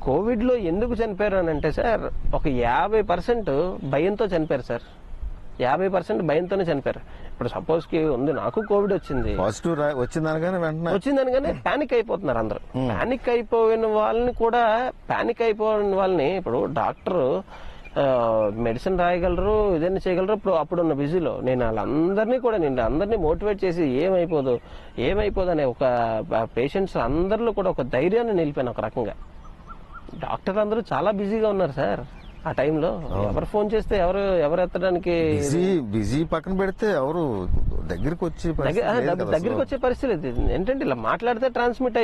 కోవిడ్ లో ఎందుకు చనిపోయారు అని అంటే సార్, ఒక 50% భయంతో చనిపోయారు సార్. 50% భయంతోనే చనిపోయారు. ఇప్పుడు సపోజ్ కి ఉంది, నాకు కోవిడ్ వచ్చింది, పాజిటివ్ వచ్చిందనగానే ప్యానిక్ అయిపోతున్నారు అందరూ. ప్యానిక్ అయిపోయిన వాళ్ళని ఇప్పుడు డాక్టర్ మెడిసిన్ రాయగలరు, ఏదైనా చేయగలరు. అప్పుడున్న బిజీలో నేను అందరినీ మోటివేట్ చేసి ఏమైపోదు అనే ఒక పేషెంట్స్ అందరిలో కూడా ఒక ధైర్యాన్ని నిలిపాను ఒక రకంగా. డాక్టర్లు అందరూ చాలా బిజీగా ఉన్నారు సార్ ఆ టైంలో. ఎవరు ఫోన్ చేస్తే ఎవరు ఎత్తడానికి బిజీ పక్కన పెడితే ఎవరు దగ్గరికి వచ్చే పరిస్థితి ఏంటంటే ఇలా మాట్లాడితే ట్రాన్స్మిట్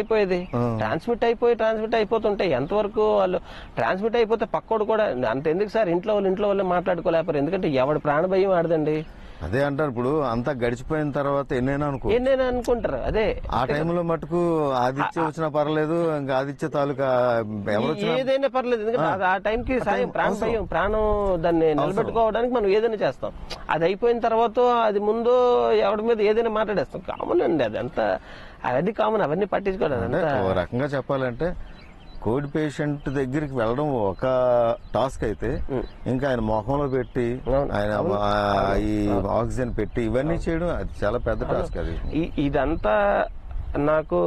అయిపోతుంటే ఎంతవరకు వాళ్ళు ట్రాన్స్మిట్ అయిపోతే పక్కోడు కూడా అంత ఎందుకు సార్, ఇంట్లో వాళ్ళే మాట్లాడుకోలేపారు. ఎందుకంటే ఎవడి ప్రాణభయం ఆడదండి. అదే అంటారు. ఇప్పుడు అంతా గడిచిపోయిన తర్వాత ఎన్నైనా అనుకుంటారు. అదే ఆ టైంలో మటుకు ఆదిత్య వచ్చినా పర్లేదు, ఇంకా ఆదిత్య తాలూకా ఏదైనా పర్లేదు. ఎందుకంటే ఆ టైంకి సాయం ప్రాణం దాన్ని నిలబెట్టుకోవడానికి మనం ఏదైనా చేస్తాం. అది అయిపోయిన తర్వాత అది ముందు ఎవరి మీద ఏదైనా మాట్లాడేస్తాం. కామన్ అండి, అది కామన్. అవన్నీ పట్టించుకోవడం ఒక రకంగా చెప్పాలంటే కోవిడ్ పేషెంట్ దగ్గరికి వెళ్ళడం ఒక టాస్క్ అయితే, ఇంకా ఆయన మొహంలో పెట్టి ఆయన ఈ ఆక్సిజన్ పెట్టి ఇవన్నీ చేయడం అది చాలా పెద్ద టాస్క్. అది ఇదంతా నాకు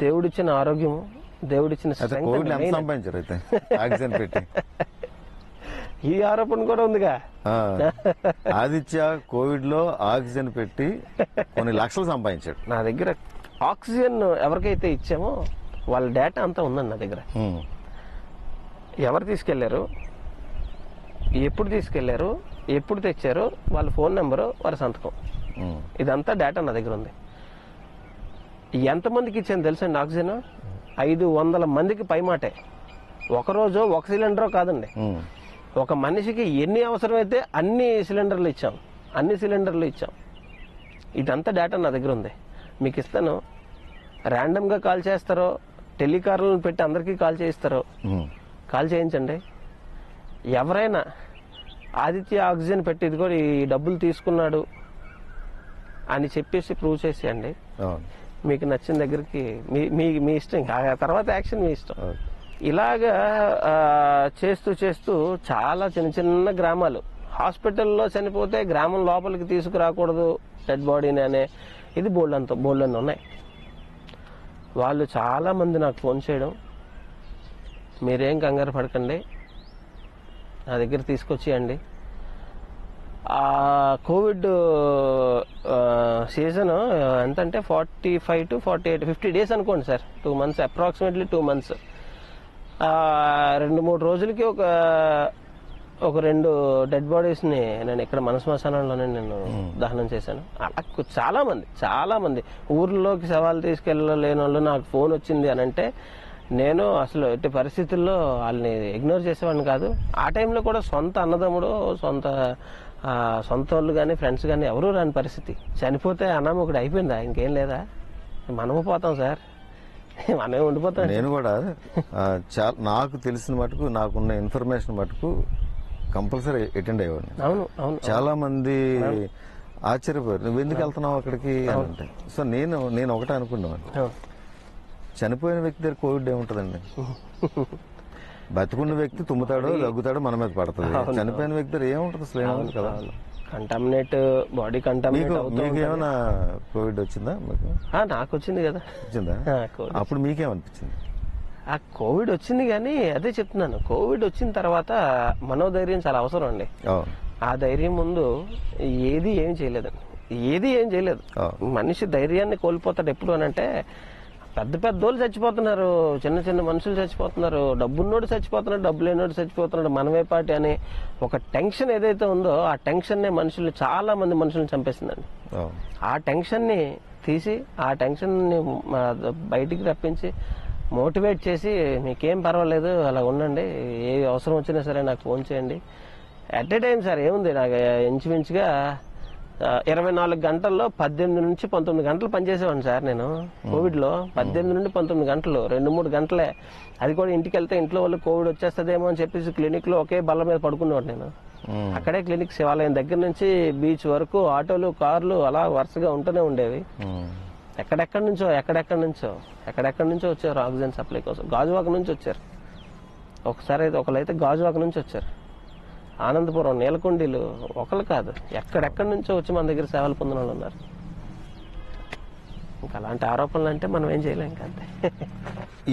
దేవుడిచ్చిన ఆరోగ్యము, దేవుడిచ్చిన కోవిడ్ ఎంత సంపాదించారు అయితే ఆక్సిజన్ పెట్టి? ఈ ఆరోపణ కూడా ఉందిగా. ఆదిత్య కోవిడ్ లో ఆక్సిజన్ పెట్టి కొన్ని లక్షలు సంపాదించాడు. నా దగ్గర ఆక్సిజన్ ఎవరికైతే ఇచ్చామో వాళ్ళ డేటా అంతా ఉందండి నా దగ్గర. ఎవరు తీసుకెళ్లారు, ఎప్పుడు తీసుకెళ్లారు, ఎప్పుడు తెచ్చారు, వాళ్ళ ఫోన్ నెంబరు, వాళ్ళ సంతకం, ఇదంతా డేటా నా దగ్గర ఉంది. ఎంతమందికి ఇచ్చాను తెలుసండి ఆక్సిజన్? 500 మందికి పైమాటే. ఒకరోజు ఒక సిలిండర్ కాదండి, ఒక మనిషికి ఎన్ని అవసరమైతే అన్ని సిలిండర్లు ఇచ్చాం. ఇదంతా డేటా నా దగ్గర ఉంది. మీకు ఇస్తాను. ర్యాండమ్గా కాల్ చేస్తారో, టెలికార్లను పెట్టి అందరికీ కాల్ చేయిస్తారో కాల్ చేయించండి. ఎవరైనా ఆదిత్య ఆక్సిజన్ పెట్టి ఇదిగో ఈ డబ్బులు తీసుకున్నాడు అని చెప్పేసి ప్రూవ్ చేసేయండి. మీకు నచ్చిన దగ్గరికి మీ ఇష్టం, ఆ తర్వాత యాక్షన్ మీ ఇష్టం. ఇలాగా చేస్తూ చాలా చిన్న గ్రామాలు, హాస్పిటల్లో చనిపోతే గ్రామం లోపలికి తీసుకురాకూడదు డెడ్ బాడీని అనే ఇది బోల్డ్ ఉన్నాయి. వాళ్ళు చాలా మంది నాకు ఫోన్ చేయడం, మీరేం కంగారు పడకండి, నా దగ్గర తీసుకొచ్చేయండి. ఆ కోవిడ్ సీజన్ ఎంతంటే 45 to 48 50 days అనుకోండి సార్. 2 months, approximately 2 months. 2-3 రోజులకి ఒక 2 డెడ్ బాడీస్ ని నేను ఇక్కడ మన శ్మశానంలోనే నేను దహనం చేశాను. అలా చాలా మంది ఊర్లోకి శవాలు తీసుకెళ్ళలేని వాళ్ళు నాకు ఫోన్ వచ్చింది అని అంటే నేను అసలు ఎట్టి పరిస్థితుల్లో వాళ్ళని ఇగ్నోర్ చేసేవాడిని కాదు. ఆ టైంలో కూడా సొంత అన్నదమ్ముడు, సొంత వాళ్ళు కానీ ఫ్రెండ్స్ కానీ ఎవరూ రాని పరిస్థితి. చనిపోతే అనామకుడు అయిపోయిందా, ఇంకేం లేదా, మనము పోతాం సార్, మనమే ఉండిపోతాం. నేను కూడా నాకు తెలిసిన మటుకు, నాకున్న ఇన్ఫర్మేషన్ మటుకు కంపల్సరీ అటెండ్ అయ్యేవాడిని. అవును. చాలా మంది ఆశ్చర్యపోయారు, నువ్వు ఎందుకు వెళ్తున్నావు అక్కడికి అని అంటే. సో నేను ఒకటే అనుకున్నాను, అవును. చనిపోయిన వ్యక్తి దగ్గర కోవిడ్ ఏముంటదండి? బతికున్న వ్యక్తి తుమ్ముతాడు, దగ్గుతాడు, మన మీద పడుతుంది. చనిపోయిన వ్యక్తి దగ్గర ఏముంటది? అసలు ఏముంటుంది కదా. కంటామినేట్, బాడీ కంటామినేట్ మీకు ఏమైనా కోవిడ్ వచ్చిందా? మీకు నాకు వచ్చింది కదా. వచ్చిందా? అప్పుడు మీకేమనిపించింది? ఆ కోవిడ్ వచ్చింది, కానీ అదే చెప్తున్నాను, కోవిడ్ వచ్చిన తర్వాత మనోధైర్యం చాలా అవసరం అండి. ఆ ధైర్యం ముందు ఏం చేయలేదు. మనిషి ధైర్యాన్ని కోల్పోతాడు ఎప్పుడు అని అంటే, పెద్ద పెద్దోళ్ళు చచ్చిపోతున్నారు, చిన్న చిన్న మనుషులు చచ్చిపోతున్నారు, డబ్బున్నోడు చచ్చిపోతున్నాడు, డబ్బు లేనోడు చచ్చిపోతున్నాడు, మనమే పార్టీ అని ఒక టెన్షన్ ఏదైతే ఉందో, ఆ టెన్షన్ చాలా మంది మనుషుల్ని చంపేసిందండి. ఆ టెన్షన్ ని తీసి, ఆ టెన్షన్ ని బయటికి రప్పించి, మోటివేట్ చేసి, మీకేం పర్వాలేదు, అలా ఉండండి, ఏ అవసరం వచ్చినా సరే నాకు ఫోన్ చేయండి. అట్ ఏ టైం సార్ ఏముంది, నాకు ఇంచుమించుగా 24 గంటల్లో 18 నుంచి 19 గంటలు పనిచేసేవాడిని సార్ నేను. కోవిడ్ లో 18 నుండి 19 గంటలు, 2-3 గంటలే. అది కూడా ఇంటికి వెళ్తే ఇంట్లో వాళ్ళు కోవిడ్ వచ్చేస్తుందేమో అని చెప్పేసి క్లినిక్ లో ఒకే బల్ల మీద పడుకునేవాడు నేను. అక్కడే క్లినిక్, శివాలయం దగ్గర నుంచి బీచ్ వరకు ఆటోలు, కార్లు అలా వరుసగా ఉంటూనే ఉండేవి. ఎక్కడెక్కడి నుంచో వచ్చారు ఆక్సిజన్ సప్లై కోసం. గాజువాక నుంచి వచ్చారు ఒకసారి, అయితే ఒకళ్ళైతే గాజువాక నుంచి వచ్చారు, ఆనందపురం, నీలకొండీలు, ఒకళ్ళు కాదు, ఎక్కడెక్కడి నుంచో వచ్చి మన దగ్గర సేవలు పొందిన వాళ్ళు ఉన్నారు. ఇంకా అలాంటి ఆరోపణలు అంటే మనం ఏం చేయలేం. ఇంకా అంతే.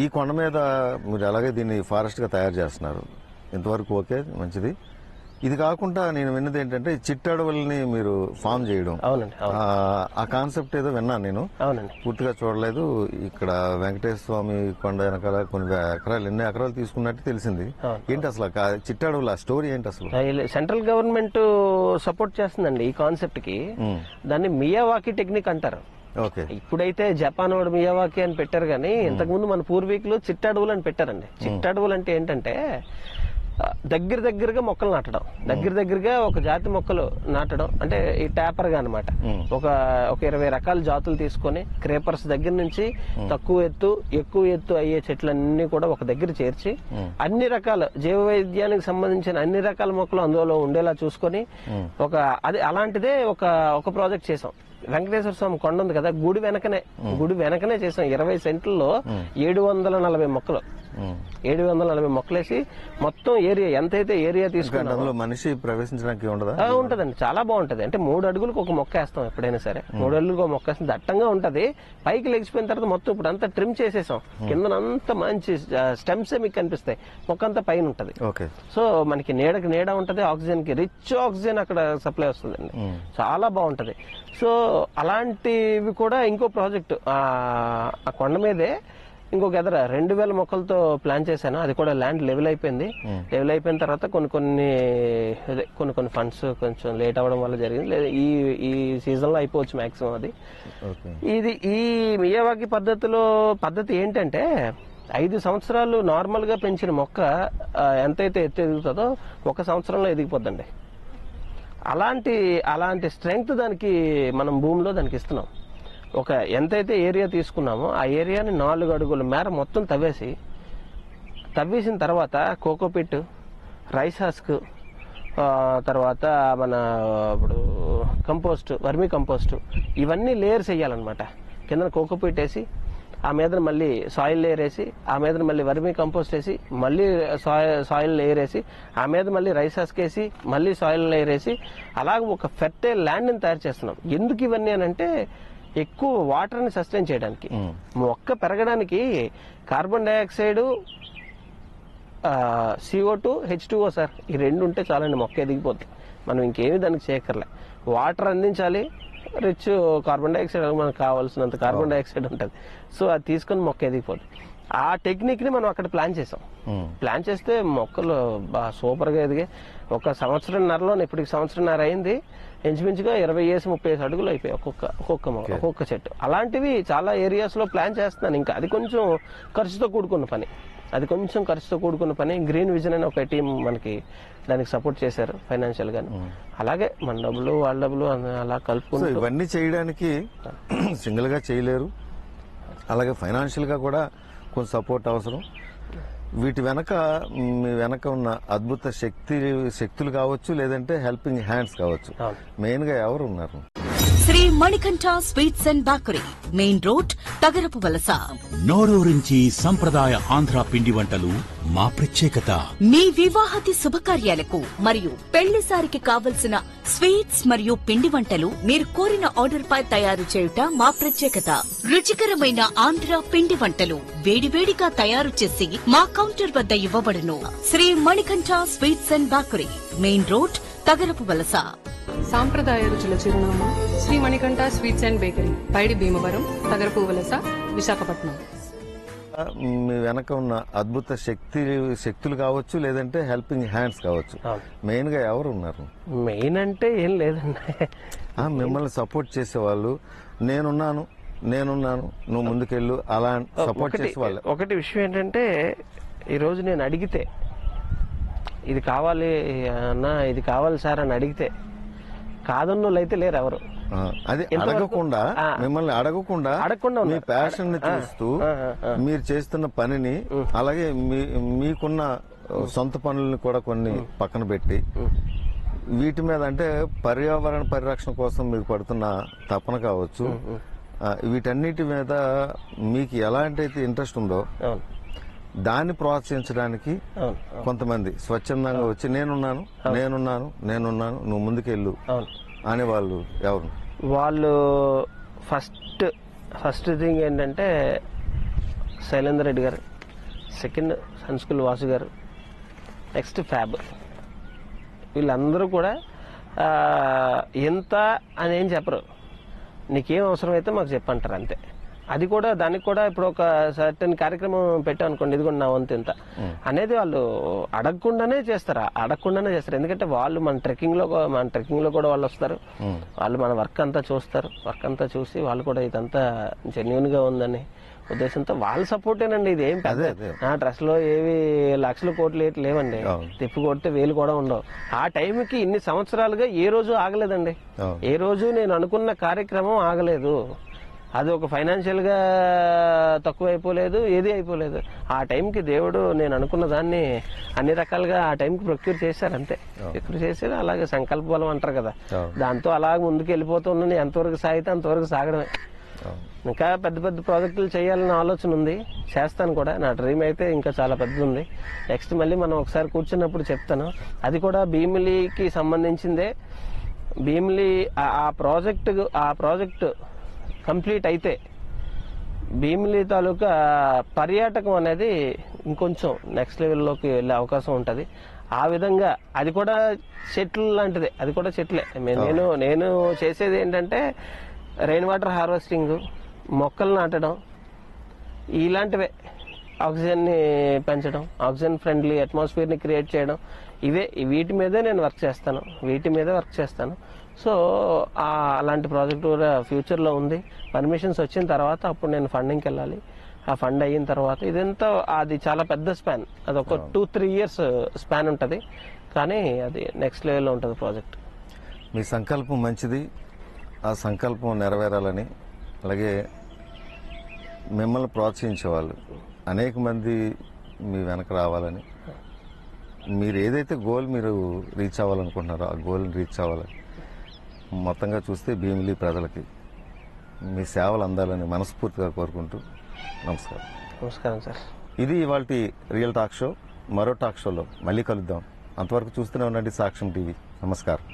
ఈ కొండ మీద మీరు అలాగే దీన్ని ఫారెస్ట్ గా తయారు చేస్తున్నారు, ఇంతవరకు ఓకే, మంచిది. ఇది కాకుండా నేను విన్నది ఏంటంటే, చిట్టడవుల్ని మీరు ఫామ్ చేయడం. అవునండి. ఆ కాన్సెప్ట్ ఏదో విన్నాను నేను. అవునండి. పూర్తిగా చూడలేదు. ఇక్కడ వెంకటేశ్వర స్వామి కొండ వెనకాల కొన్ని ఎన్ని ఎకరాలు తీసుకున్నట్టు తెలిసింది. ఏంటి అసలు చిట్టడవుల స్టోరీ ఏంటి అసలు? సెంట్రల్ గవర్నమెంట్ సపోర్ట్ చేస్తుందండి ఈ కాన్సెప్ట్ కి. దాన్ని మియావాకి టెక్నిక్ అంటారు. ఇప్పుడైతే జపాన్ వాడు మియావాకి అని పెట్టారు, కానీ ఇంతకుముందు మన పూర్వీకులు చిట్టడవులు అని పెట్టారండి. చిట్టడవులు అంటే ఏంటంటే, దగ్గరగా మొక్కలు నాటడం, దగ్గరగా ఒక జాతి మొక్కలు నాటడం అంటే ఈ ట్యాపర్ గా అనమాట. ఒక 20 రకాల జాతులు తీసుకొని, క్రేపర్స్ దగ్గర నుంచి తక్కువ ఎత్తు, ఎక్కువ ఎత్తు అయ్యే చెట్లన్నీ కూడా ఒక దగ్గర చేర్చి, అన్ని రకాల జీవ వైద్యానికి సంబంధించిన అన్ని రకాల మొక్కలు అందులో ఉండేలా చూసుకొని, అలాంటిదే ఒక ప్రాజెక్ట్ చేసాం. వెంకటేశ్వర స్వామి కొండ ఉంది కదా, గుడి వెనకనే చేసాం. 20 సెంట్లలో 740 మొక్కలు, 740 మొక్కలేసి మొత్తం ఏరియా ఎంతైతే ఏరియా తీసుకున్నా మనిషి ప్రవేశించడానికి ఉంటదండి. చాలా బాగుంటది. అంటే 3 అడుగులకు ఒక మొక్క వేస్తాం ఎప్పుడైనా సరే, 3 అడుగులకు ఒక మొక్క వేస్తాం. దట్టంగా ఉంటది. పైకి లెగిసిపోయిన తర్వాత మొత్తం ఇప్పుడు అంతా ట్రిమ్ చేసేసాం. కిందనంతా మంచి స్టెమ్స్ మీకు కనిపిస్తాయి, మొక్క అంతా పైన ఉంటది. సో మనకి నీడకి నీడ ఉంటది, ఆక్సిజన్ కి రిచ్ ఆక్సిజన్ అక్కడ సప్లై వస్తుందండి. చాలా బాగుంటది. సో అలాంటివి కూడా ఇంకో ప్రాజెక్ట్ ఆ కొండ మీదే ఇంకొక ఎదర 2000 మొక్కలతో ప్లాన్ చేశాను. అది కూడా ల్యాండ్ లెవెల్ అయిపోయింది. లెవెల్ అయిపోయిన తర్వాత కొన్ని ఫండ్స్ కొంచెం లేట్ అవ్వడం వల్ల జరిగింది. లేదా ఈ సీజన్ లో అయిపోవచ్చు మాక్సిమం. అది ఈ మియావాకి పద్ధతి ఏంటంటే, 5 సంవత్సరాలు నార్మల్ గా పెంచిన మొక్క ఎంతైతే ఎత్తు ఎదుగుతుందో 1 సంవత్సరంలో ఎదిగిపోద్దండి. అలాంటి స్ట్రెంగ్త్ దానికి మనం భూమిలో దానికి ఇస్తున్నాం. ఎంతైతే ఏరియా తీసుకున్నామో ఆ ఏరియాని 4 అడుగుల మేర మొత్తం తవ్వేసిన తర్వాత కోకోపిట్, రైస్ హస్క్, తర్వాత మన ఇప్పుడు కంపోస్ట్, వర్మీ కంపోస్ట్, ఇవన్నీ లేయర్స్ వేయాలన్నమాట. కింద కోకోపిట్ వేసి, ఆ మీద మళ్ళీ సాయిల్ లేయర్ వేసి, ఆ మీద మళ్ళీ వర్మీ కంపోస్ట్ వేసి, మళ్ళీ సాయిల్ లేయర్ వేసి, ఆ మీద మళ్ళీ రైస్ హస్క్ వేసి, మళ్ళీ సాయిల్ లేయర్ వేసి, అలాగే ఒక ఫెర్టైల్ ల్యాండ్ ని తయారు చేస్తున్నాం. ఎందుకు ఇవన్నీ అని అంటే, ఎక్కువ వాటర్ ని సస్టైన్ చేయడానికి. మొక్క పెరగడానికి carbon dioxide, CO2, H2O sir, ఈ 2 ఉంటే చాలండి, మొక్క ఎదిగిపోద్ది. మనం ఇంకేమి దానికి చేయక్కర్లే. వాటర్ అందించాలి, రిచ్ కార్బన్ డైఆక్సైడ్, మనకు కావాల్సినంత కార్బన్ డైఆక్సైడ్ ఉంటుంది. సో అది తీసుకుని మొక్క ఎదిగిపోద్ది. ఆ టెక్నిక్ ని మనం అక్కడ ప్లాన్ చేసాం. ప్లాన్ చేస్తే మొక్కలు బాగా సూపర్ గా ఎదిగాయి. 1 సంవత్సరంన్నరలో, ఇప్పటికి 1.5 సంవత్సరం అయింది. ఇంచుమించుగా 20-30 అడుగులు అయిపోయాయి ఒక్కొక్క చెట్టు. అలాంటివి చాలా ఏరియాస్ లో ప్లాన్ చేస్తున్నాను. ఇంకా అది కొంచెం ఖర్చుతో కూడుకున్న పని. గ్రీన్ విజన్ అనే ఒక టీం మనకి దానికి సపోర్ట్ చేశారు ఫైనాన్షియల్ గా. అలాగే మన డబ్బులు, వాళ్ళ డబ్బులు అలా కలుపుకుంటూ ఇవన్నీ చేయడానికి సింగిల్ గా చేయలేరు. అలాగే ఫైనాన్షియల్ గా కూడా కొంచెం సపోర్ట్ అవసరం. వీటి మీ వెనక ఉన్న అద్భుత శక్తులు కావచ్చు, లేదంటే హెల్పింగ్ హ్యాండ్స్ కావచ్చు. మెయిన్ గా ఎవరు ఉన్నారు? Shri Manikanta sweets and bakery, main road, Tagarapu Valasa. నోరూరించి సంప్రదాయ ఆంధ్ర పిండి వంటలు మా ప్రత్యేకత. మీ వివాహాది శుభకార్యాలకు మరియు పెళ్లిసారికి కావలసిన స్వీట్స్ మరియు పిండి వంటలు మీరు కోరిన ఆర్డర్ పై తయారు చేయుట మా ప్రత్యేకత. రుచికరమైన ఆంధ్ర పిండి వంటలు వేడివేడిగా తయారు చేసి మా కౌంటర్ వద్ద ఇవ్వబడును. Shri Manikanta sweets and bakery, main road, Tagarapu Valasa. సాంప్రదాయ రుచుల చిరునామా Shri Manikanta sweets and bakery, Paidi Bhimavaram, Tagarapu Valasa, Visakhapatnam. మీ వెనక ఉన్న అద్భుత శక్తులు కావచ్చు, లేదంటే హెల్పింగ్ హ్యాండ్స్ కావచ్చు. మెయిన్ గా ఎవరు ఉన్నారు? మెయిన్ అంటే ఏం లేదండి, మిమ్మల్ని సపోర్ట్ చేసేవాళ్ళు. నేనున్నాను నువ్వు ముందుకెళ్ళు అలా సపోర్ట్ చేసేవాళ్ళు. ఒకటి విషయం ఏంటంటే, ఈరోజు నేను అడిగితే ఇది కావాలి అన్నా, ఇది కావాలి సార్ అని అడిగితే కాదన్నోళ్ళు అయితే లేరు ఎవరు. అది అడగకుండా, మిమ్మల్ని అడగకుండా మీ ప్యాషన్ ని చూస్తూ మీరు చేస్తున్న పనిని, అలాగే మీకున్న సొంత పనులను కూడా కొన్ని పక్కన పెట్టి వీటి మీద, అంటే పర్యావరణ పరిరక్షణ కోసం మీకు పడుతున్న తపన కావచ్చు, వీటన్నిటి మీద మీకు ఎలాంటి అయితే ఇంట్రెస్ట్ ఉందో దాన్ని ప్రోత్సహించడానికి కొంతమంది స్వచ్ఛందంగా వచ్చి నేనున్నాను నువ్వు ముందుకెళ్ళు అనే వాళ్ళు ఎవరు? వాళ్ళు ఫస్ట్ థింగ్ ఏంటంటే శైలేందర్ రెడ్డి గారు, సెకండ్ సన్స్కూల్ వాసు గారు, నెక్స్ట్ ఫ్యాబ్. వీళ్ళందరూ కూడా ఎంత అని ఏం చెప్పరు, నీకేం అవసరం అయితే మాకు చెప్పంటారు అంతే. అది కూడా దానికి కూడా ఇప్పుడు ఒక సర్టెన్ కార్యక్రమం పెట్టాం అనుకోండి, ఇది కూడా నా వంతు ఇంత అనేది వాళ్ళు అడగకుండానే చేస్తారు. ఎందుకంటే వాళ్ళు మన ట్రెక్కింగ్ లో కూడా వాళ్ళు వస్తారు, వాళ్ళు మన వర్క్ అంతా చూస్తారు. వర్క్ అంతా చూసి వాళ్ళు కూడా ఇదంతా జెన్యూన్ గా ఉందని ఉద్దేశంతో వాళ్ళ సపోర్టేనండి. ఇది ఏం పెద్ద నా డ్రెస్ లో ఏవి లక్షల కోట్లు ఏటి లేవండి, తిప్పి కొడితే వేలు కూడా ఉండవు. ఆ టైంకి ఇన్ని సంవత్సరాలుగా ఏ రోజు ఆగలేదండి, ఏ రోజు నేను అనుకున్న కార్యక్రమం ఆగలేదు. అది ఒక ఫైనాన్షియల్ గా తక్కువ అయిపోలేదు, ఏది అయిపోలేదు. ఆ టైంకి దేవుడు నేను అనుకున్న దాన్ని అన్ని రకాలుగా ఆ టైంకి ప్రొక్యూర్ చేశారు అంతే. ప్రొక్యూర్ చేసేది అలాగే సంకల్ప బలం అంటారు కదా, దాంతో అలాగే ముందుకు వెళ్ళిపోతున్నాను. ఎంతవరకు సాగితే అంతవరకు సాగడమే. ఇంకా పెద్ద పెద్ద ప్రాజెక్టులు చేయాలన్న ఆలోచన ఉంది, చేస్తాను కూడా. నా డ్రీమ్ అయితే ఇంకా చాలా పెద్దది ఉంది. నెక్స్ట్ మళ్ళీ మనం ఒకసారి కూర్చున్నప్పుడు చెప్తాను. అది కూడా భీమిలీకి సంబంధించిందే. భీమిలీ ఆ ప్రాజెక్టు కంప్లీట్ అయితే భీమిలీ తాలూకా పర్యాటకం అనేది ఇంకొంచెం నెక్స్ట్ లెవెల్లోకి వెళ్ళే అవకాశం ఉంటుంది. ఆ విధంగా అది కూడా చెట్లు లాంటిదే, అది కూడా చెట్లే. నేను చేసేది ఏంటంటే రెయిన్ వాటర్ హార్వెస్టింగ్, మొక్కలు నాటడం, ఇలాంటివే. ఆక్సిజన్ ని పెంచడం, ఆక్సిజన్ ఫ్రెండ్లీ అట్మాస్ఫియర్ ని క్రియేట్ చేయడం, వీటి మీదే నేను వర్క్ చేస్తాను. సో అలాంటి ప్రాజెక్ట్ కూడా ఫ్యూచర్ లో ఉంది. పర్మిషన్స్ వచ్చిన తర్వాత అప్పుడు నేను ఫండింగ్కి వెళ్ళాలి. ఆ ఫండ్ అయిన తర్వాత ఇదంతా అది చాలా పెద్ద స్పాన్, అది ఒక 2-3 years స్పాన్ ఉంటుంది. కానీ అది నెక్స్ట్ లెవెల్లో ఉంటుంది ప్రాజెక్ట్. మీ సంకల్పం మంచిది, ఆ సంకల్పం నెరవేరాలని, అలాగే మిమ్మల్ని ప్రోత్సహించేవాళ్ళు అనేక మంది మీ వెనక రావాలని, మీరు ఏదైతే గోల్ మీరు రీచ్ అవ్వాలనుకుంటున్నారో ఆ గోల్ని రీచ్ అవ్వాలని, మొత్తంగా చూస్తే భీమిలీ ప్రజలకి మీ సేవలు అందాలని మనస్ఫూర్తిగా కోరుకుంటూ నమస్కారం సార్. ఇది ఇవాల్టి రియల్ టాక్ షో. మరో టాక్ షోలో మళ్ళీ కలుద్దాం. అంతవరకు చూస్తూనే ఉండండి సాక్ష్యం టీవీ. నమస్కారం.